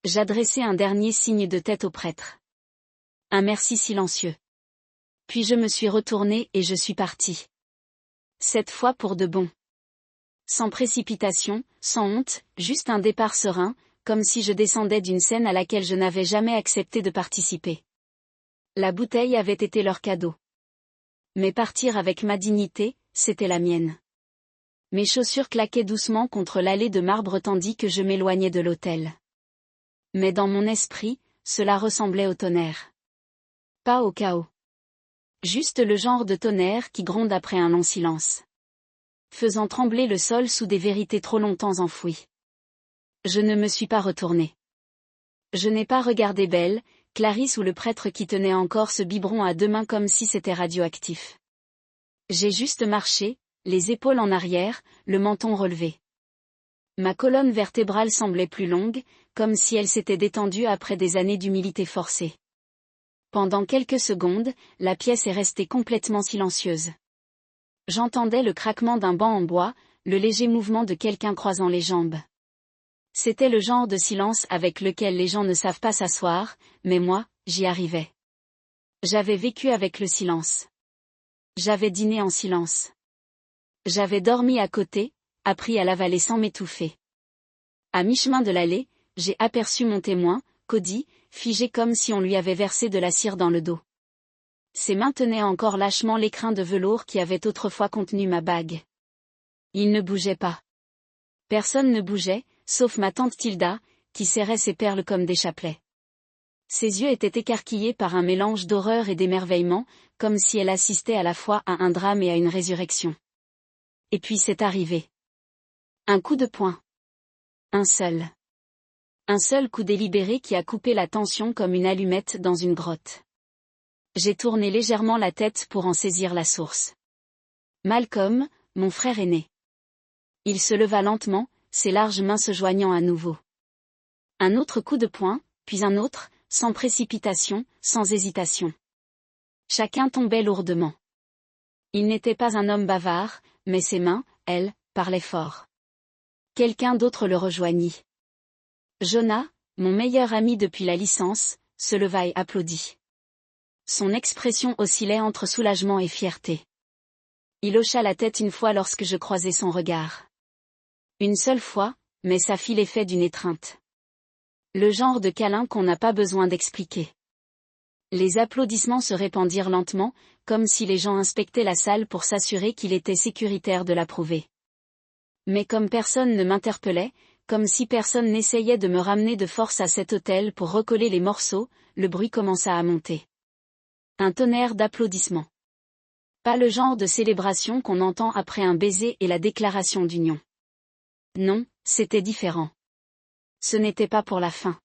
J'adressai un dernier signe de tête au prêtre. Un merci silencieux. Puis je me suis retournée et je suis partie. Cette fois pour de bon. Sans précipitation, sans honte, juste un départ serein, comme si je descendais d'une scène à laquelle je n'avais jamais accepté de participer. La bouteille avait été leur cadeau. Mais partir avec ma dignité, c'était la mienne. Mes chaussures claquaient doucement contre l'allée de marbre tandis que je m'éloignais de l'autel. Mais dans mon esprit, cela ressemblait au tonnerre. Pas au chaos. Juste le genre de tonnerre qui gronde après un long silence. Faisant trembler le sol sous des vérités trop longtemps enfouies. Je ne me suis pas retournée. Je n'ai pas regardé Belle, Clarisse ou le prêtre qui tenait encore ce biberon à deux mains comme si c'était radioactif. J'ai juste marché, les épaules en arrière, le menton relevé. Ma colonne vertébrale semblait plus longue, comme si elle s'était détendue après des années d'humilité forcée. Pendant quelques secondes, la pièce est restée complètement silencieuse. J'entendais le craquement d'un banc en bois, le léger mouvement de quelqu'un croisant les jambes. C'était le genre de silence avec lequel les gens ne savent pas s'asseoir, mais moi, j'y arrivais. J'avais vécu avec le silence. J'avais dîné en silence. J'avais dormi à côté, appris à l'avaler sans m'étouffer. À mi-chemin de l'allée, j'ai aperçu mon témoin, Cody, figé comme si on lui avait versé de la cire dans le dos. Ses mains tenaient encore lâchement l'écrin de velours qui avait autrefois contenu ma bague. Il ne bougeait pas. Personne ne bougeait, sauf ma tante Tilda, qui serrait ses perles comme des chapelets. Ses yeux étaient écarquillés par un mélange d'horreur et d'émerveillement, comme si elle assistait à la fois à un drame et à une résurrection. Et puis c'est arrivé. Un coup de poing. Un seul. Un seul coup délibéré qui a coupé la tension comme une allumette dans une grotte. J'ai tourné légèrement la tête pour en saisir la source. Malcolm, mon frère aîné. Il se leva lentement, ses larges mains se joignant à nouveau. Un autre coup de poing, puis un autre, sans précipitation, sans hésitation. Chacun tombait lourdement. Il n'était pas un homme bavard, mais ses mains, elles, parlaient fort. Quelqu'un d'autre le rejoignit. Jonah, mon meilleur ami depuis la licence, se leva et applaudit. Son expression oscillait entre soulagement et fierté. Il hocha la tête une fois lorsque je croisai son regard. Une seule fois, mais ça fit l'effet d'une étreinte. Le genre de câlin qu'on n'a pas besoin d'expliquer. Les applaudissements se répandirent lentement, comme si les gens inspectaient la salle pour s'assurer qu'il était sécuritaire de l'approuver. Mais comme personne ne m'interpellait, comme si personne n'essayait de me ramener de force à cet hôtel pour recoller les morceaux, le bruit commença à monter. Un tonnerre d'applaudissements. Pas le genre de célébration qu'on entend après un baiser et la déclaration d'union. Non, c'était différent. Ce n'était pas pour la fin.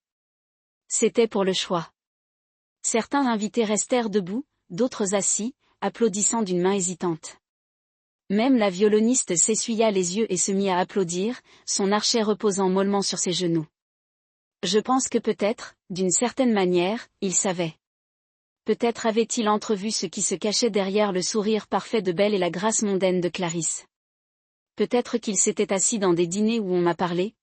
C'était pour le choix. Certains invités restèrent debout, d'autres assis, applaudissant d'une main hésitante. Même la violoniste s'essuya les yeux et se mit à applaudir, son archet reposant mollement sur ses genoux. Je pense que peut-être, d'une certaine manière, il savait. Peut-être avait-il entrevu ce qui se cachait derrière le sourire parfait de Belle et la grâce mondaine de Clarisse. Peut-être qu'il s'était assis dans des dîners où on m'a parlé,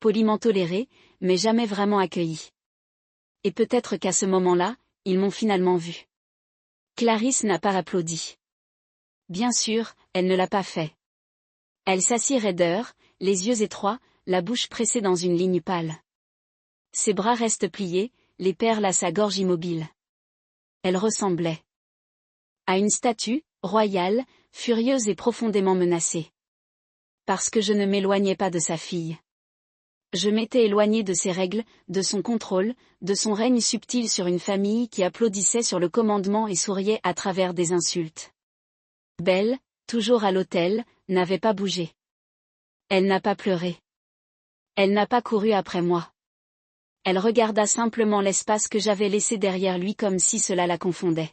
poliment toléré, mais jamais vraiment accueilli. Et peut-être qu'à ce moment-là, ils m'ont finalement vu. Clarisse n'a pas applaudi. Bien sûr, elle ne l'a pas fait. Elle s'assit raideur, les yeux étroits, la bouche pressée dans une ligne pâle. Ses bras restent pliés, les perles à sa gorge immobile. Elle ressemblait à une statue, royale, furieuse et profondément menacée. Parce que je ne m'éloignais pas de sa fille. Je m'étais éloigné de ses règles, de son contrôle, de son règne subtil sur une famille qui applaudissait sur le commandement et souriait à travers des insultes. Belle, toujours à l'hôtel, n'avait pas bougé. Elle n'a pas pleuré. Elle n'a pas couru après moi. Elle regarda simplement l'espace que j'avais laissé derrière lui comme si cela la confondait.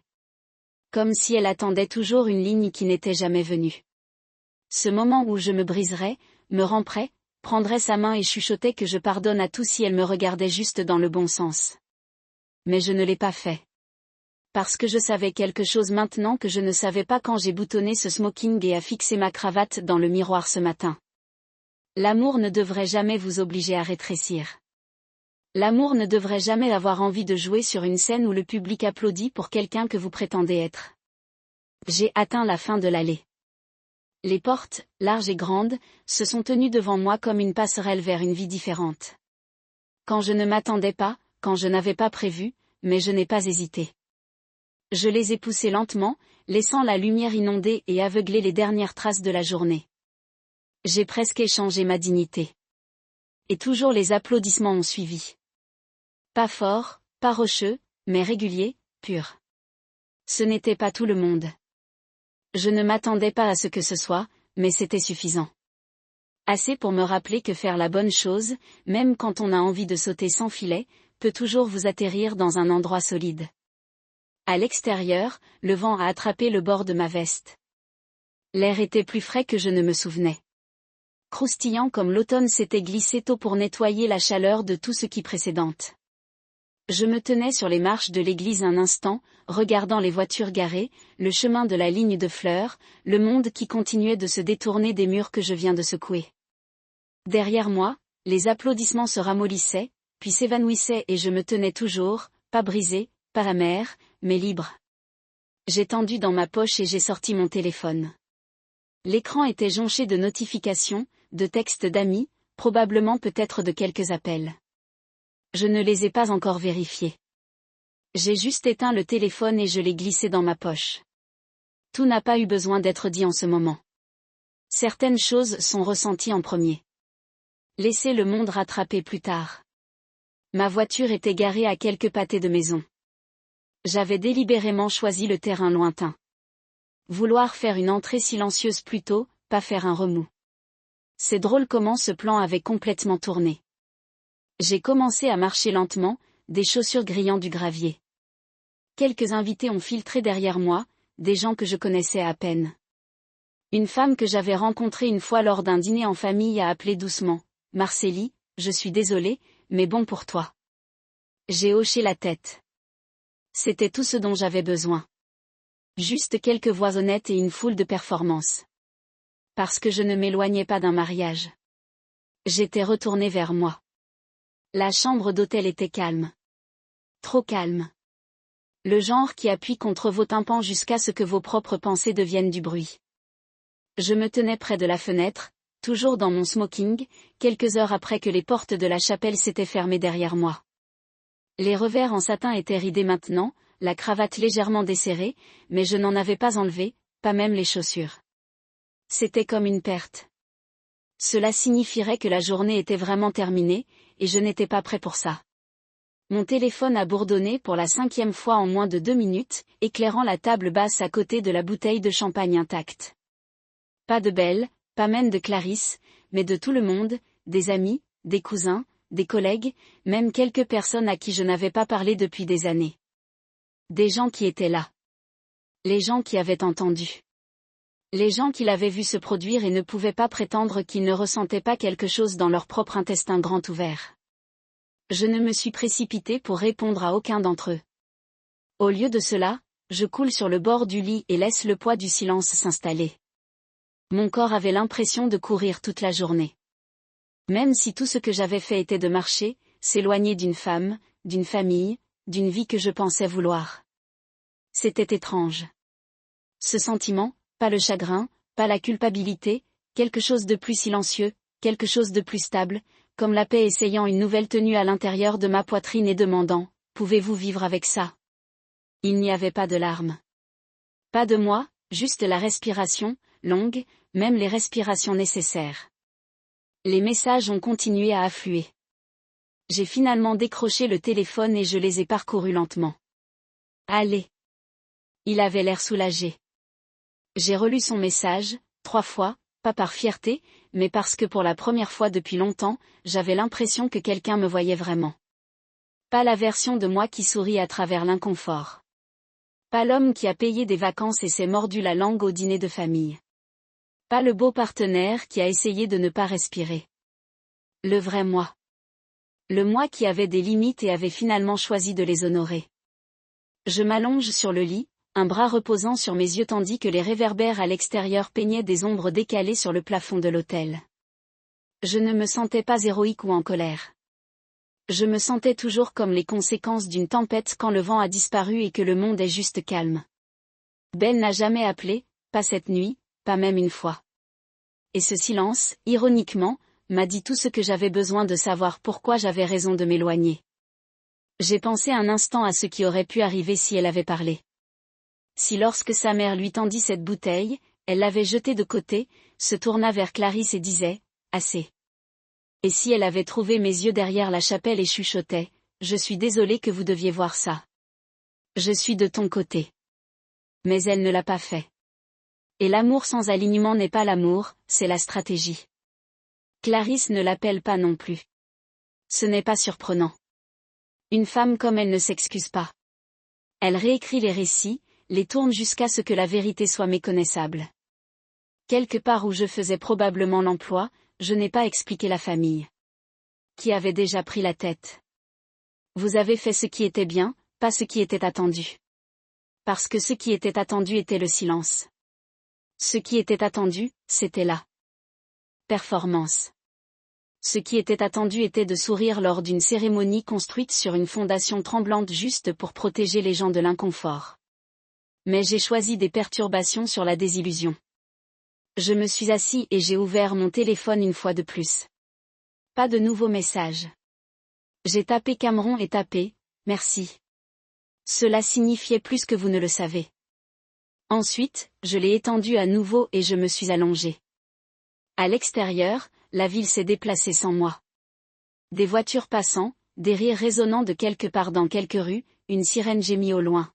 Comme si elle attendait toujours une ligne qui n'était jamais venue. Ce moment où je me briserais, me ramperais, prendrais sa main et chuchotais que je pardonne à tout si elle me regardait juste dans le bon sens. Mais je ne l'ai pas fait. Parce que je savais quelque chose maintenant que je ne savais pas quand j'ai boutonné ce smoking et affixé ma cravate dans le miroir ce matin. L'amour ne devrait jamais vous obliger à rétrécir. L'amour ne devrait jamais avoir envie de jouer sur une scène où le public applaudit pour quelqu'un que vous prétendez être. J'ai atteint la fin de l'allée. Les portes, larges et grandes, se sont tenues devant moi comme une passerelle vers une vie différente. Quand je ne m'attendais pas, quand je n'avais pas prévu, mais je n'ai pas hésité. Je les ai poussés lentement, laissant la lumière inonder et aveugler les dernières traces de la journée. J'ai presque échangé ma dignité. Et toujours les applaudissements ont suivi. Pas forts, pas rocheux, mais réguliers, purs. Ce n'était pas tout le monde. Je ne m'attendais pas à ce que ce soit, mais c'était suffisant. Assez pour me rappeler que faire la bonne chose, même quand on a envie de sauter sans filet, peut toujours vous atterrir dans un endroit solide. À l'extérieur, le vent a attrapé le bord de ma veste. L'air était plus frais que je ne me souvenais. Croustillant comme l'automne s'était glissé tôt pour nettoyer la chaleur de tout ce qui précédente. Je me tenais sur les marches de l'église un instant, regardant les voitures garées, le chemin de la ligne de fleurs, le monde qui continuait de se détourner des murs que je viens de secouer. Derrière moi, les applaudissements se ramollissaient, puis s'évanouissaient et je me tenais toujours, pas brisé, pas amer, mais libre. J'ai tendu dans ma poche et j'ai sorti mon téléphone. L'écran était jonché de notifications, de textes d'amis, probablement peut-être de quelques appels. Je ne les ai pas encore vérifiés. J'ai juste éteint le téléphone et je l'ai glissé dans ma poche. Tout n'a pas eu besoin d'être dit en ce moment. Certaines choses sont ressenties en premier. Laissez le monde rattraper plus tard. Ma voiture était garée à quelques pâtés de maison. J'avais délibérément choisi le terrain lointain. Vouloir faire une entrée silencieuse plus tôt, pas faire un remous. C'est drôle comment ce plan avait complètement tourné. J'ai commencé à marcher lentement, des chaussures grillant du gravier. Quelques invités ont filtré derrière moi, des gens que je connaissais à peine. Une femme que j'avais rencontrée une fois lors d'un dîner en famille a appelé doucement « Marcélie, je suis désolée, mais bon pour toi ». J'ai hoché la tête. C'était tout ce dont j'avais besoin. Juste quelques voix honnêtes et une foule de performances. Parce que je ne m'éloignais pas d'un mariage. J'étais retournée vers moi. La chambre d'hôtel était calme. Trop calme. Le genre qui appuie contre vos tympans jusqu'à ce que vos propres pensées deviennent du bruit. Je me tenais près de la fenêtre, toujours dans mon smoking, quelques heures après que les portes de la chapelle s'étaient fermées derrière moi. Les revers en satin étaient ridés maintenant, la cravate légèrement desserrée, mais je n'en avais pas enlevé, pas même les chaussures. C'était comme une perte. Cela signifierait que la journée était vraiment terminée, et je n'étais pas prêt pour ça. Mon téléphone a bourdonné pour la 5e fois en moins de 2 minutes, éclairant la table basse à côté de la bouteille de champagne intacte. Pas de Belle, pas même de Clarisse, mais de tout le monde, des amis, des cousins, des collègues, même quelques personnes à qui je n'avais pas parlé depuis des années. Des gens qui étaient là. Les gens qui avaient entendu. Les gens qui l'avaient vu se produire et ne pouvaient pas prétendre qu'ils ne ressentaient pas quelque chose dans leur propre intestin grand ouvert. Je ne me suis précipité pour répondre à aucun d'entre eux. Au lieu de cela, je coule sur le bord du lit et laisse le poids du silence s'installer. Mon corps avait l'impression de courir toute la journée. Même si tout ce que j'avais fait était de marcher, s'éloigner d'une femme, d'une famille, d'une vie que je pensais vouloir. C'était étrange. Ce sentiment, pas le chagrin, pas la culpabilité, quelque chose de plus silencieux, quelque chose de plus stable, comme la paix essayant une nouvelle tenue à l'intérieur de ma poitrine et demandant, pouvez-vous vivre avec ça? Il n'y avait pas de larmes. Pas de moi, juste la respiration, longue, même les respirations nécessaires. Les messages ont continué à affluer. J'ai finalement décroché le téléphone et je les ai parcourus lentement. Allez. Il avait l'air soulagé. J'ai relu son message, 3 fois, pas par fierté, mais parce que pour la première fois depuis longtemps, j'avais l'impression que quelqu'un me voyait vraiment. Pas la version de moi qui sourit à travers l'inconfort. Pas l'homme qui a payé des vacances et s'est mordu la langue au dîner de famille. Pas le beau partenaire qui a essayé de ne pas respirer. Le vrai moi. Le moi qui avait des limites et avait finalement choisi de les honorer. Je m'allonge sur le lit, un bras reposant sur mes yeux tandis que les réverbères à l'extérieur peignaient des ombres décalées sur le plafond de l'hôtel. Je ne me sentais pas héroïque ou en colère. Je me sentais toujours comme les conséquences d'une tempête quand le vent a disparu et que le monde est juste calme. Belle n'a jamais appelé, pas cette nuit, pas même une fois. Et ce silence, ironiquement, m'a dit tout ce que j'avais besoin de savoir pourquoi j'avais raison de m'éloigner. J'ai pensé un instant à ce qui aurait pu arriver si elle avait parlé. Si lorsque sa mère lui tendit cette bouteille, elle l'avait jetée de côté, se tourna vers Clarisse et disait « Assez ». Et si elle avait trouvé mes yeux derrière la chapelle et chuchotait « Je suis désolée que vous deviez voir ça. Je suis de ton côté ». Mais elle ne l'a pas fait. Et l'amour sans alignement n'est pas l'amour, c'est la stratégie. Clarisse ne l'appelle pas non plus. Ce n'est pas surprenant. Une femme comme elle ne s'excuse pas. Elle réécrit les récits, les tourne jusqu'à ce que la vérité soit méconnaissable. Quelque part où je faisais probablement l'emploi, je n'ai pas expliqué la famille. Qui avait déjà pris la tête. Vous avez fait ce qui était bien, pas ce qui était attendu. Parce que ce qui était attendu était le silence. Ce qui était attendu, c'était la performance. Ce qui était attendu était de sourire lors d'une cérémonie construite sur une fondation tremblante juste pour protéger les gens de l'inconfort. Mais j'ai choisi des perturbations sur la désillusion. Je me suis assis et j'ai ouvert mon téléphone une fois de plus. Pas de nouveaux messages. J'ai tapé Cameron et tapé « Merci ». Cela signifiait plus que vous ne le savez. Ensuite, je l'ai étendu à nouveau et je me suis allongé. À l'extérieur, la ville s'est déplacée sans moi. Des voitures passant, des rires résonnant de quelque part dans quelques rues, une sirène gémit au loin.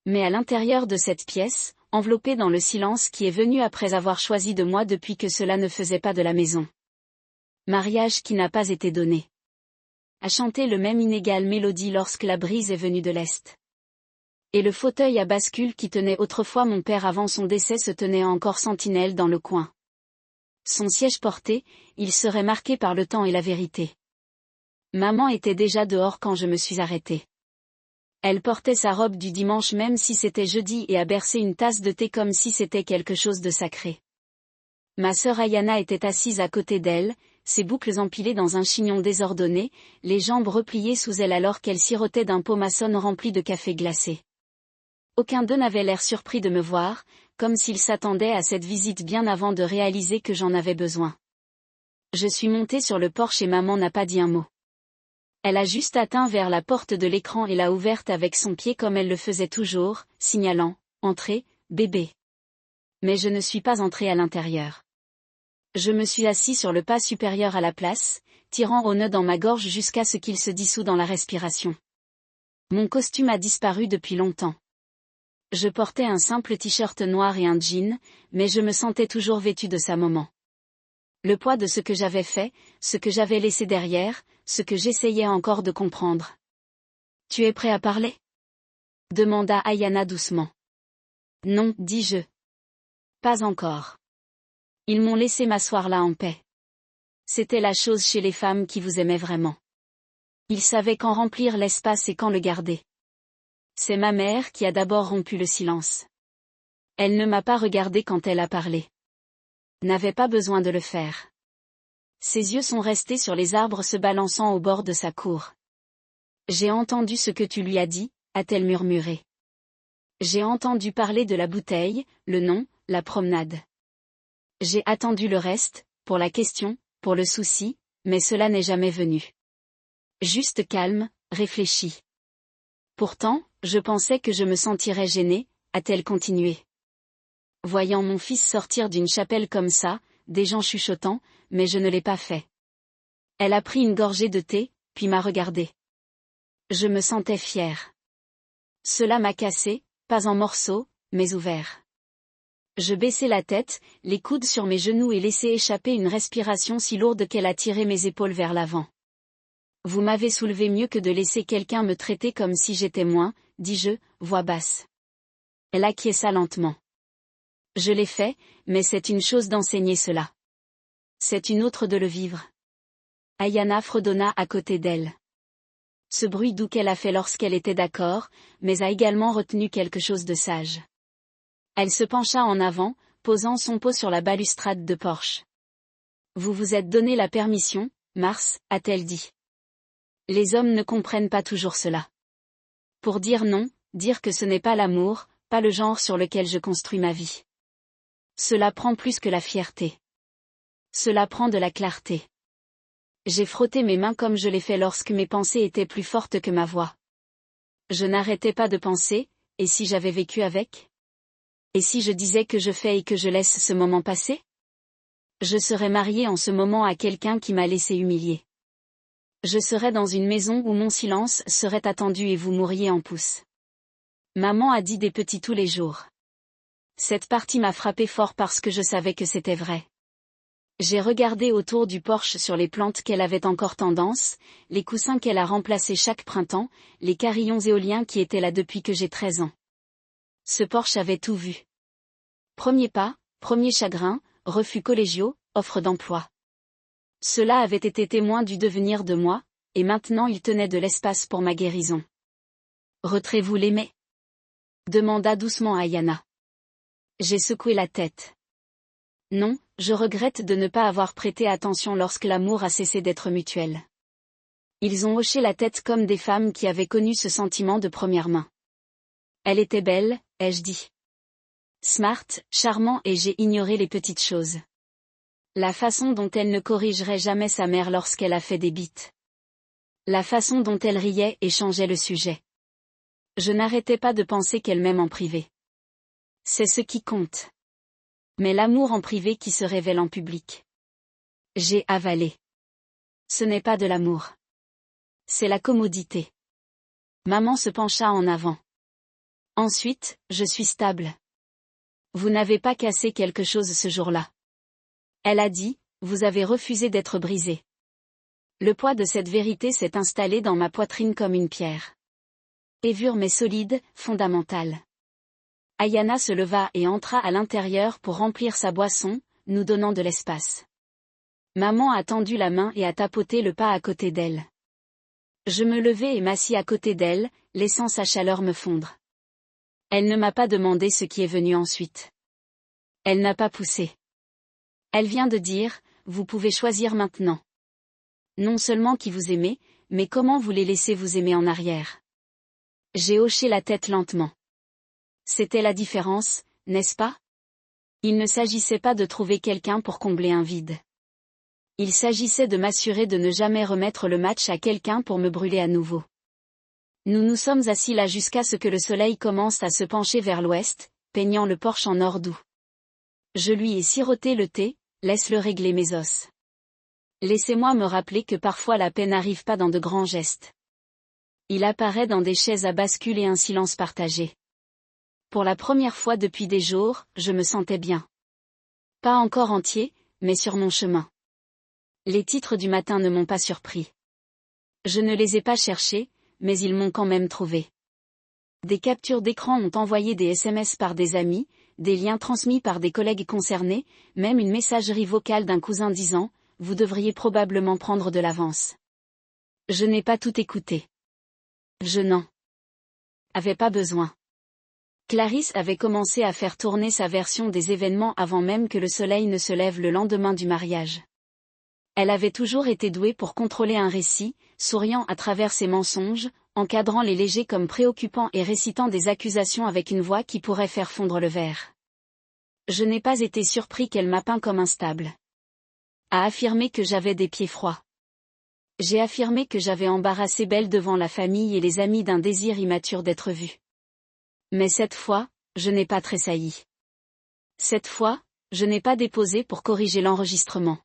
Mais à l'intérieur de cette pièce, enveloppée dans le silence qui est venu après avoir choisi de moi depuis que cela ne faisait pas de la maison. Mariage qui n'a pas été donné. A chanté le même inégale mélodie lorsque la brise est venue de l'Est. Et le fauteuil à bascule qui tenait autrefois mon père avant son décès se tenait encore sentinelle dans le coin. Son siège porté, il serait marqué par le temps et la vérité. Maman était déjà dehors quand je me suis arrêtée. Elle portait sa robe du dimanche même si c'était jeudi et a bercé une tasse de thé comme si c'était quelque chose de sacré. Ma sœur Ayana était assise à côté d'elle, ses boucles empilées dans un chignon désordonné, les jambes repliées sous elle alors qu'elle sirotait d'un pot maçonne rempli de café glacé. Aucun d'eux n'avait l'air surpris de me voir, comme s'il s'attendait à cette visite bien avant de réaliser que j'en avais besoin. Je suis montée sur le porche et maman n'a pas dit un mot. Elle a juste atteint vers la porte de l'écran et l'a ouverte avec son pied comme elle le faisait toujours, signalant « Entrez, bébé ». Mais je ne suis pas entrée à l'intérieur. Je me suis assis sur le pas supérieur à la place, tirant au nœud dans ma gorge jusqu'à ce qu'il se dissout dans la respiration. Mon costume a disparu depuis longtemps. Je portais un simple t-shirt noir et un jean, mais je me sentais toujours vêtue de sa maman. Le poids de ce que j'avais fait, ce que j'avais laissé derrière, ce que j'essayais encore de comprendre. « Tu es prêt à parler ?» demanda Ayana doucement. « Non, dis-je. Pas encore. Ils m'ont laissé m'asseoir là en paix. C'était la chose chez les femmes qui vous aimaient vraiment. Ils savaient quand remplir l'espace et quand le garder. C'est ma mère qui a d'abord rompu le silence. Elle ne m'a pas regardé quand elle a parlé. N'avait pas besoin de le faire. Ses yeux sont restés sur les arbres se balançant au bord de sa cour. J'ai entendu ce que tu lui as dit, a-t-elle murmuré. J'ai entendu parler de la bouteille, le nom, la promenade. J'ai attendu le reste, pour la question, pour le souci, mais cela n'est jamais venu. Juste calme, réfléchi. Pourtant, je pensais que je me sentirais gênée, a-t-elle continué. Voyant mon fils sortir d'une chapelle comme ça, des gens chuchotant, mais je ne l'ai pas fait. Elle a pris une gorgée de thé, puis m'a regardée. Je me sentais fière. Cela m'a cassé, pas en morceaux, mais ouvert. Je baissai la tête, les coudes sur mes genoux et laissai échapper une respiration si lourde qu'elle a tiré mes épaules vers l'avant. Vous m'avez soulevé mieux que de laisser quelqu'un me traiter comme si j'étais moins, dis-je, voix basse. Elle acquiesça lentement. Je l'ai fait, mais c'est une chose d'enseigner cela. C'est une autre de le vivre. Ayana fredonna à côté d'elle. Ce bruit doux qu'elle a fait lorsqu'elle était d'accord, mais a également retenu quelque chose de sage. Elle se pencha en avant, posant son pot sur la balustrade de porche. Vous vous êtes donné la permission, Mars, a-t-elle dit. Les hommes ne comprennent pas toujours cela. Pour dire non, dire que ce n'est pas l'amour, pas le genre sur lequel je construis ma vie. Cela prend plus que la fierté. Cela prend de la clarté. J'ai frotté mes mains comme je l'ai fait lorsque mes pensées étaient plus fortes que ma voix. Je n'arrêtais pas de penser, et si j'avais vécu avec ? Et si je disais que je fais et que je laisse ce moment passer ? Je serais mariée en ce moment à quelqu'un qui m'a laissé humilier. Je serais dans une maison où mon silence serait attendu et vous mourriez en pouce. Maman a dit des petits tous les jours. Cette partie m'a frappé fort parce que je savais que c'était vrai. J'ai regardé autour du porche sur les plantes qu'elle avait encore tendance, les coussins qu'elle a remplacés chaque printemps, les carillons éoliens qui étaient là depuis que j'ai 13 ans. Ce porche avait tout vu. Premier pas, premier chagrin, refus collégiaux, offre d'emploi. Cela avait été témoin du devenir de moi, et maintenant il tenait de l'espace pour ma guérison. Retirez-vous l'aimer ? Demanda doucement Ayana. J'ai secoué la tête. Non, je regrette de ne pas avoir prêté attention lorsque l'amour a cessé d'être mutuel. Ils ont hoché la tête comme des femmes qui avaient connu ce sentiment de première main. Elle était belle, ai-je dit. Smart, charmant et j'ai ignoré les petites choses. La façon dont elle ne corrigerait jamais sa mère lorsqu'elle a fait des bites. La façon dont elle riait et changeait le sujet. Je n'arrêtais pas de penser qu'elle m'aime en privé. C'est ce qui compte. Mais l'amour en privé qui se révèle en public. J'ai avalé. Ce n'est pas de l'amour. C'est la commodité. Maman se pencha en avant. Ensuite, je suis stable. Vous n'avez pas cassé quelque chose ce jour-là. Elle a dit, vous avez refusé d'être brisé. Le poids de cette vérité s'est installé dans ma poitrine comme une pierre. Évure mais solide, fondamentale. Ayana se leva et entra à l'intérieur pour remplir sa boisson, nous donnant de l'espace. Maman a tendu la main et a tapoté le pas à côté d'elle. Je me levai et m'assis à côté d'elle, laissant sa chaleur me fondre. Elle ne m'a pas demandé ce qui est venu ensuite. Elle n'a pas poussé. Elle vient de dire, vous pouvez choisir maintenant. Non seulement qui vous aimez, mais comment vous les laissez vous aimer en arrière. J'ai hoché la tête lentement. C'était la différence, n'est-ce pas ? Il ne s'agissait pas de trouver quelqu'un pour combler un vide. Il s'agissait de m'assurer de ne jamais remettre le match à quelqu'un pour me brûler à nouveau. Nous nous sommes assis là jusqu'à ce que le soleil commence à se pencher vers l'ouest, peignant le porche en or doux. Je lui ai siroté le thé, laisse-le régler mes os. Laissez-moi me rappeler que parfois la paix n'arrive pas dans de grands gestes. Il apparaît dans des chaises à bascule et un silence partagé. Pour la première fois depuis des jours, je me sentais bien. Pas encore entier, mais sur mon chemin. Les titres du matin ne m'ont pas surpris. Je ne les ai pas cherchés, mais ils m'ont quand même trouvé. Des captures d'écran ont envoyé des SMS par des amis, des liens transmis par des collègues concernés, même une messagerie vocale d'un cousin disant « Vous devriez probablement prendre de l'avance ». Je n'ai pas tout écouté. Je n'en avais pas besoin. Clarisse avait commencé à faire tourner sa version des événements avant même que le soleil ne se lève le lendemain du mariage. Elle avait toujours été douée pour contrôler un récit, souriant à travers ses mensonges, encadrant les légers comme préoccupants et récitant des accusations avec une voix qui pourrait faire fondre le verre. Je n'ai pas été surpris qu'elle m'a peint comme instable. A affirmé que j'avais des pieds froids. J'ai affirmé que j'avais embarrassé Belle devant la famille et les amis d'un désir immature d'être vue. Mais cette fois, je n'ai pas tressailli. Cette fois, je n'ai pas déposé pour corriger l'enregistrement.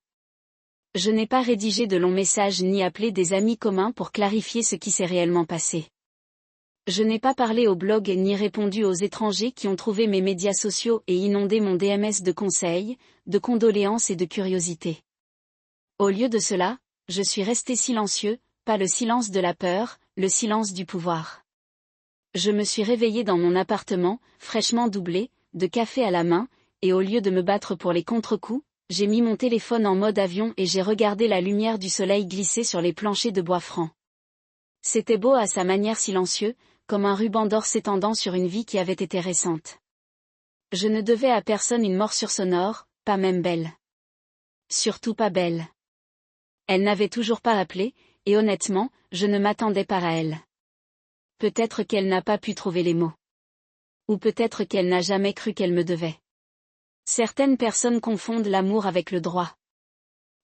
Je n'ai pas rédigé de longs messages ni appelé des amis communs pour clarifier ce qui s'est réellement passé. Je n'ai pas parlé au blog ni répondu aux étrangers qui ont trouvé mes médias sociaux et inondé mon DMS de conseils, de condoléances et de curiosités. Au lieu de cela, je suis resté silencieux, pas le silence de la peur, le silence du pouvoir. Je me suis réveillé dans mon appartement, fraîchement doublé, de café à la main, et au lieu de me battre pour les contre-coups, j'ai mis mon téléphone en mode avion et j'ai regardé la lumière du soleil glisser sur les planchers de bois franc. C'était beau à sa manière silencieux, comme un ruban d'or s'étendant sur une vie qui avait été récente. Je ne devais à personne une morsure sonore, pas même Belle. Surtout pas Belle. Elle n'avait toujours pas appelé, et honnêtement, je ne m'attendais pas à elle. Peut-être qu'elle n'a pas pu trouver les mots. Ou peut-être qu'elle n'a jamais cru qu'elle me devait. Certaines personnes confondent l'amour avec le droit.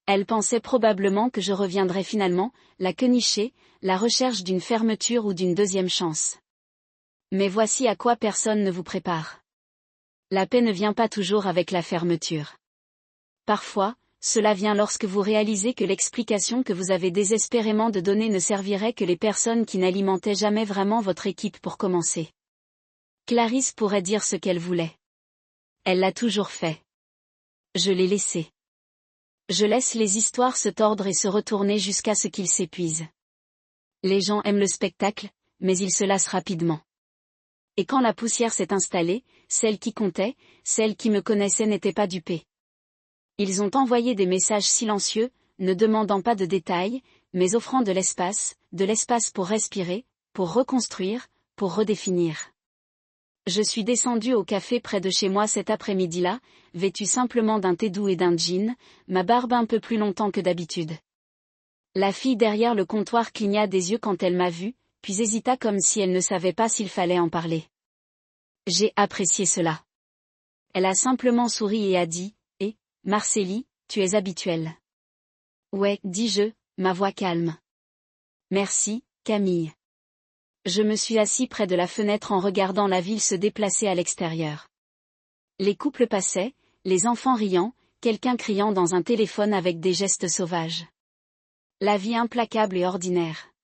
Elle pensait probablement que je reviendrais finalement, la quenicher, la recherche d'une fermeture ou d'une deuxième chance. Mais voici à quoi personne ne vous prépare. La paix ne vient pas toujours avec la fermeture. Parfois, cela vient lorsque vous réalisez que l'explication que vous avez désespérément de donner ne servirait que les personnes qui n'alimentaient jamais vraiment votre équipe pour commencer. Clarisse pourrait dire ce qu'elle voulait. Elle l'a toujours fait. Je l'ai laissé. Je laisse les histoires se tordre et se retourner jusqu'à ce qu'ils s'épuisent. Les gens aiment le spectacle, mais ils se lassent rapidement. Et quand la poussière s'est installée, celles qui comptaient, celles qui me connaissaient n'étaient pas dupées. Ils ont envoyé des messages silencieux, ne demandant pas de détails, mais offrant de l'espace pour respirer, pour reconstruire, pour redéfinir. Je suis descendu au café près de chez moi cet après-midi-là, vêtu simplement d'un thé doux et d'un jean, ma barbe un peu plus longtemps que d'habitude. La fille derrière le comptoir cligna des yeux quand elle m'a vue, puis hésita comme si elle ne savait pas s'il fallait en parler. J'ai apprécié cela. Elle a simplement souri et a dit « Eh, Marcélie, tu es habituelle. » « Ouais, dis-je, ma voix calme. »« Merci, Camille. » Je me suis assis près de la fenêtre en regardant la ville se déplacer à l'extérieur. Les couples passaient, les enfants riant, quelqu'un criant dans un téléphone avec des gestes sauvages. La vie implacable et ordinaire.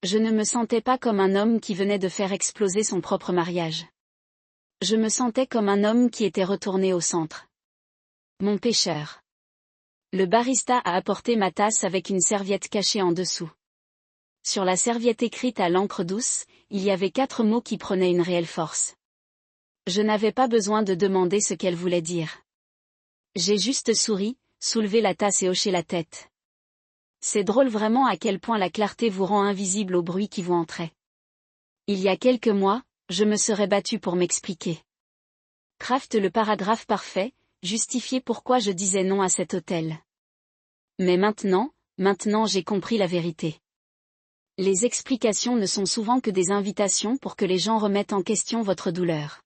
Je ne me sentais pas comme un homme qui venait de faire exploser son propre mariage. Je me sentais comme un homme qui était retourné au centre. Mon pêcheur. Le barista a apporté ma tasse avec une serviette cachée en dessous. Sur la serviette écrite à l'encre douce, il y avait 4 mots qui prenaient une réelle force. Je n'avais pas besoin de demander ce qu'elle voulait dire. J'ai juste souri, soulevé la tasse et hoché la tête. C'est drôle vraiment à quel point la clarté vous rend invisible au bruit qui vous entrait. Il y a quelques mois, je me serais battu pour m'expliquer. Craft le paragraphe parfait, justifier pourquoi je disais non à cet hôtel. Mais maintenant j'ai compris la vérité. Les explications ne sont souvent que des invitations pour que les gens remettent en question votre douleur.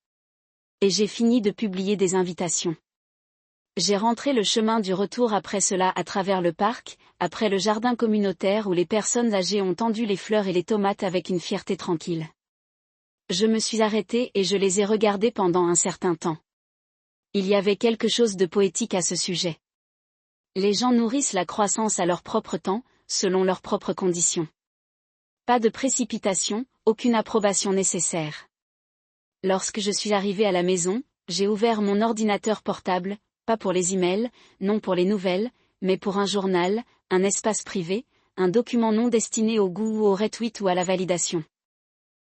Et j'ai fini de publier des invitations. J'ai rentré le chemin du retour après cela à travers le parc, après le jardin communautaire où les personnes âgées ont tendu les fleurs et les tomates avec une fierté tranquille. Je me suis arrêtée et je les ai regardées pendant un certain temps. Il y avait quelque chose de poétique à ce sujet. Les gens nourrissent la croissance à leur propre temps, selon leurs propres conditions. Pas de précipitation, aucune approbation nécessaire. Lorsque je suis arrivée à la maison, j'ai ouvert mon ordinateur portable, pas pour les emails, non pour les nouvelles, mais pour un journal, un espace privé, un document non destiné au goût ou au retweet ou à la validation.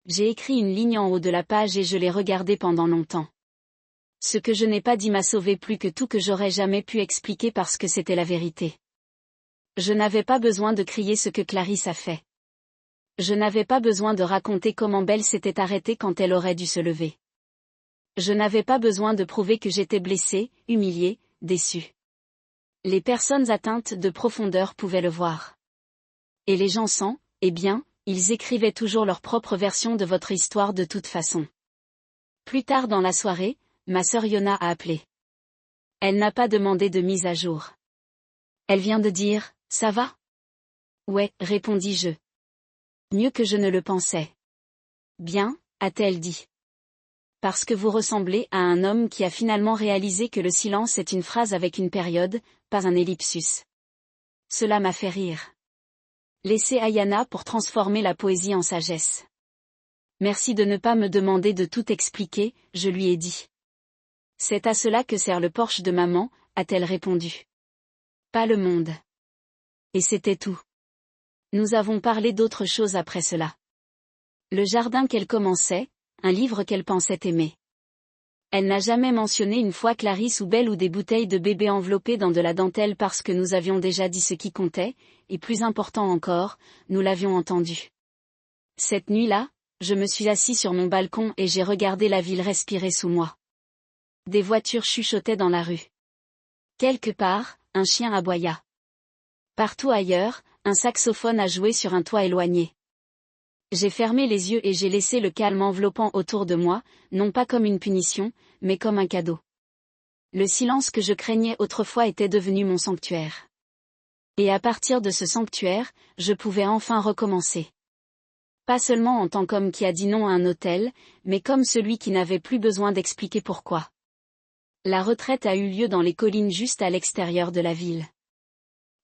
J'ai écrit une ligne en haut de la page et je l'ai regardée pendant longtemps. Ce que je n'ai pas dit m'a sauvé plus que tout que j'aurais jamais pu expliquer parce que c'était la vérité. Je n'avais pas besoin de crier ce que Clarisse a fait. Je n'avais pas besoin de raconter comment Belle s'était arrêtée quand elle aurait dû se lever. Je n'avais pas besoin de prouver que j'étais blessée, humiliée, déçue. Les personnes atteintes de profondeur pouvaient le voir. Et les gens sans, eh bien, ils écrivaient toujours leur propre version de votre histoire de toute façon. Plus tard dans la soirée, ma sœur Yona a appelé. Elle n'a pas demandé de mise à jour. Elle vient de dire, ça va? Ouais, répondis-je. Mieux que je ne le pensais. Bien, a-t-elle dit. Parce que vous ressemblez à un homme qui a finalement réalisé que le silence est une phrase avec une période, pas un ellipsus. Cela m'a fait rire. Laissez Ayana pour transformer la poésie en sagesse. Merci de ne pas me demander de tout expliquer, je lui ai dit. C'est à cela que sert le Porsche de maman, a-t-elle répondu. Pas le monde. Et c'était tout. Nous avons parlé d'autre chose après cela. Le jardin qu'elle commençait, un livre qu'elle pensait aimer. Elle n'a jamais mentionné une fois Clarisse ou Belle ou des bouteilles de bébé enveloppées dans de la dentelle parce que nous avions déjà dit ce qui comptait, et plus important encore, nous l'avions entendu. Cette nuit-là, je me suis assis sur mon balcon et j'ai regardé la ville respirer sous moi. Des voitures chuchotaient dans la rue. Quelque part, un chien aboya. Partout ailleurs, un saxophone a joué sur un toit éloigné. J'ai fermé les yeux et j'ai laissé le calme enveloppant autour de moi, non pas comme une punition, mais comme un cadeau. Le silence que je craignais autrefois était devenu mon sanctuaire. Et à partir de ce sanctuaire, je pouvais enfin recommencer. Pas seulement en tant qu'homme qui a dit non à un hôtel, mais comme celui qui n'avait plus besoin d'expliquer pourquoi. La retraite a eu lieu dans les collines juste à l'extérieur de la ville.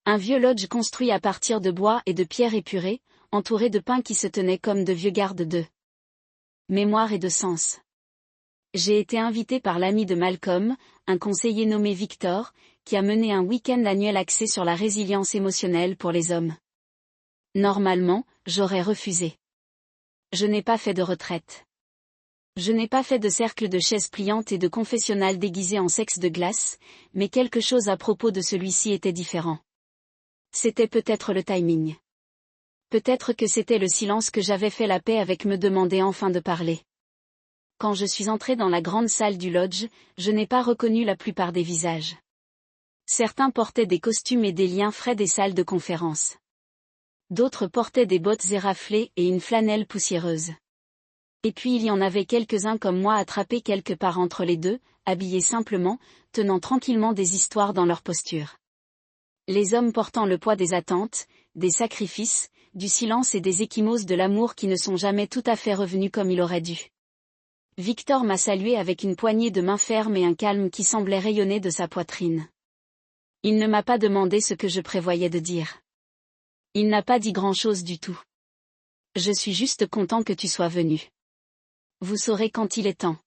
Un vieux lodge construit à partir de bois et de pierres épurées, entouré de pins qui se tenaient comme de vieux gardes de mémoire et de sens. J'ai été invité par l'ami de Malcolm, un conseiller nommé Victor, qui a mené un week-end annuel axé sur la résilience émotionnelle pour les hommes. Normalement, j'aurais refusé. Je n'ai pas fait de retraite. Je n'ai pas fait de cercle de chaises pliantes et de confessionnal déguisé en sexe de glace, mais quelque chose à propos de celui-ci était différent. C'était peut-être le timing. Peut-être que c'était le silence que j'avais fait la paix avec me demander enfin de parler. Quand je suis entrée dans la grande salle du lodge, je n'ai pas reconnu la plupart des visages. Certains portaient des costumes et des liens frais des salles de conférence. D'autres portaient des bottes éraflées et une flanelle poussiéreuse. Et puis il y en avait quelques-uns comme moi attrapés quelque part entre les deux, habillés simplement, tenant tranquillement des histoires dans leur posture. Les hommes portant le poids des attentes, des sacrifices, du silence et des ecchymoses de l'amour qui ne sont jamais tout à fait revenus comme il aurait dû. Victor m'a salué avec une poignée de main ferme et un calme qui semblait rayonner de sa poitrine. Il ne m'a pas demandé ce que je prévoyais de dire. Il n'a pas dit grand-chose du tout. Je suis juste content que tu sois venu. Vous saurez quand il est temps.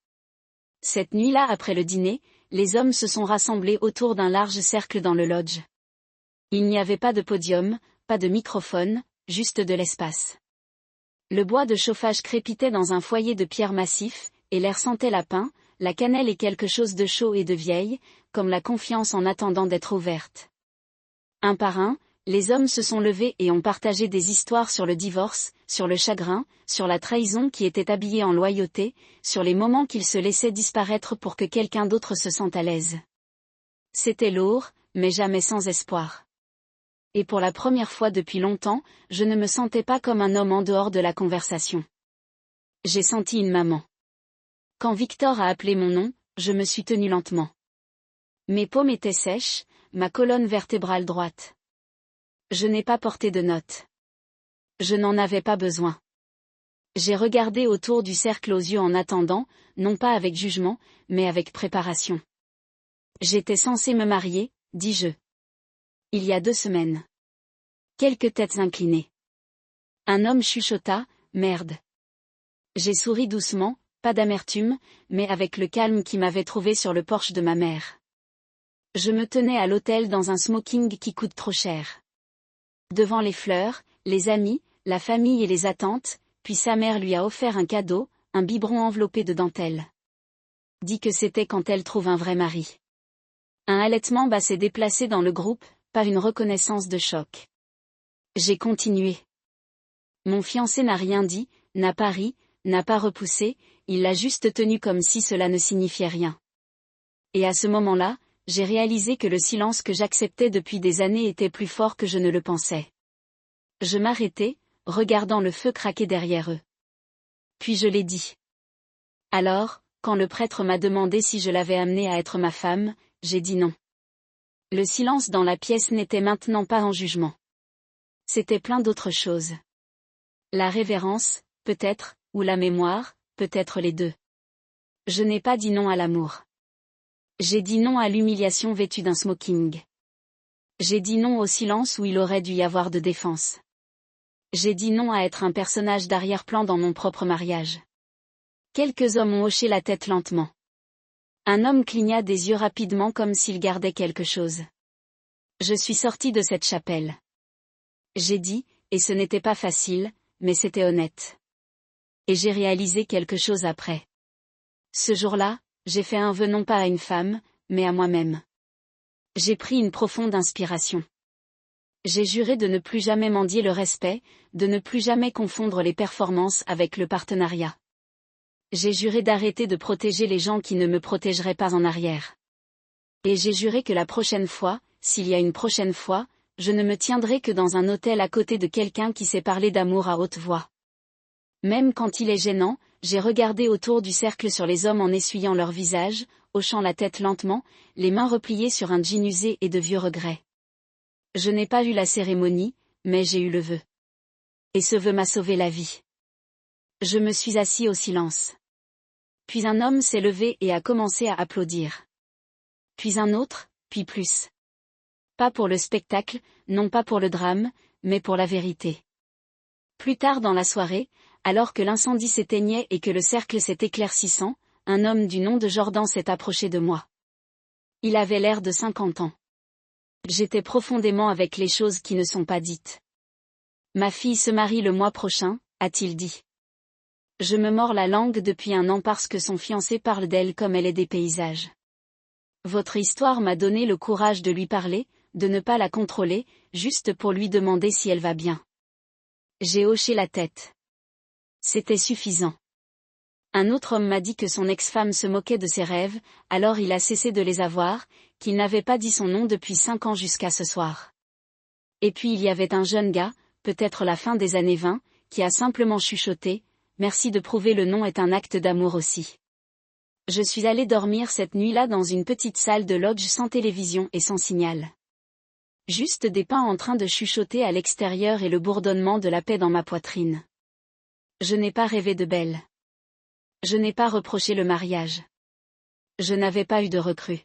Cette nuit-là après le dîner, les hommes se sont rassemblés autour d'un large cercle dans le lodge. Il n'y avait pas de podium, pas de microphone, juste de l'espace. Le bois de chauffage crépitait dans un foyer de pierre massif, et l'air sentait la pin, la cannelle et quelque chose de chaud et de vieille, comme la confiance en attendant d'être ouverte. Un par un, les hommes se sont levés et ont partagé des histoires sur le divorce, sur le chagrin, sur la trahison qui était habillée en loyauté, sur les moments qu'ils se laissaient disparaître pour que quelqu'un d'autre se sente à l'aise. C'était lourd, mais jamais sans espoir. Et pour la première fois depuis longtemps, je ne me sentais pas comme un homme en dehors de la conversation. J'ai senti une maman. Quand Victor a appelé mon nom, je me suis tenue lentement. Mes paumes étaient sèches, ma colonne vertébrale droite. Je n'ai pas porté de notes. Je n'en avais pas besoin. J'ai regardé autour du cercle aux yeux en attendant, non pas avec jugement, mais avec préparation. J'étais censé me marier, dis-je. Il y a 2 semaines. Quelques têtes inclinées. Un homme chuchota, merde. J'ai souri doucement, pas d'amertume, mais avec le calme qui m'avait trouvé sur le porche de ma mère. Je me tenais à l'hôtel dans un smoking qui coûte trop cher. Devant les fleurs, les amis, la famille et les attentes, puis sa mère lui a offert un cadeau, un biberon enveloppé de dentelle. Dit que c'était quand elle trouve un vrai mari. Un halètement bas s'est déplacé dans le groupe, pas une reconnaissance de choc. J'ai continué. Mon fiancé n'a rien dit, n'a pas ri, n'a pas repoussé, il l'a juste tenu comme si cela ne signifiait rien. Et à ce moment-là, j'ai réalisé que le silence que j'acceptais depuis des années était plus fort que je ne le pensais. Je m'arrêtai, regardant le feu craquer derrière eux. Puis je l'ai dit. Alors, quand le prêtre m'a demandé si je l'avais amenée à être ma femme, j'ai dit non. Le silence dans la pièce n'était maintenant pas en jugement. C'était plein d'autres choses. La révérence, peut-être, ou la mémoire, peut-être les deux. Je n'ai pas dit non à l'amour. J'ai dit non à l'humiliation vêtue d'un smoking. J'ai dit non au silence où il aurait dû y avoir de défense. J'ai dit non à être un personnage d'arrière-plan dans mon propre mariage. Quelques hommes ont hoché la tête lentement. Un homme cligna des yeux rapidement comme s'il gardait quelque chose. Je suis sortie de cette chapelle. J'ai dit, et ce n'était pas facile, mais c'était honnête. Et j'ai réalisé quelque chose après. Ce jour-là, j'ai fait un vœu non pas à une femme, mais à moi-même. J'ai pris une profonde inspiration. J'ai juré de ne plus jamais mendier le respect, de ne plus jamais confondre les performances avec le partenariat. J'ai juré d'arrêter de protéger les gens qui ne me protégeraient pas en arrière. Et j'ai juré que la prochaine fois, s'il y a une prochaine fois, je ne me tiendrai que dans un hôtel à côté de quelqu'un qui sait parler d'amour à haute voix. Même quand il est gênant, j'ai regardé autour du cercle sur les hommes en essuyant leur visage, hochant la tête lentement, les mains repliées sur un jean usé et de vieux regrets. Je n'ai pas eu la cérémonie, mais j'ai eu le vœu. Et ce vœu m'a sauvé la vie. Je me suis assis au silence. Puis un homme s'est levé et a commencé à applaudir. Puis un autre, puis plus. Pas pour le spectacle, non pas pour le drame, mais pour la vérité. Plus tard dans la soirée, alors que l'incendie s'éteignait et que le cercle s'est éclaircissant, un homme du nom de Jordan s'est approché de moi. Il avait l'air de 50 ans. J'étais profondément avec les choses qui ne sont pas dites. Ma fille se marie le mois prochain, a-t-il dit. Je me mords la langue depuis un an parce que son fiancé parle d'elle comme elle est des paysages. Votre histoire m'a donné le courage de lui parler, de ne pas la contrôler, juste pour lui demander si elle va bien. J'ai hoché la tête. C'était suffisant. Un autre homme m'a dit que son ex-femme se moquait de ses rêves, alors il a cessé de les avoir, qu'il n'avait pas dit son nom depuis 5 ans jusqu'à ce soir. Et puis il y avait un jeune gars, peut-être la fin des années 20, qui a simplement chuchoté, « Merci de prouver le nom est un acte d'amour aussi ». Je suis allé dormir cette nuit-là dans une petite salle de lodge sans télévision et sans signal. Juste des pins en train de chuchoter à l'extérieur et le bourdonnement de la paix dans ma poitrine. Je n'ai pas rêvé de Belle. Je n'ai pas reproché le mariage. Je n'avais pas eu de recrue.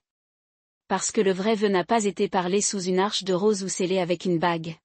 Parce que le vrai vœu n'a pas été parlé sous une arche de rose ou scellé avec une bague.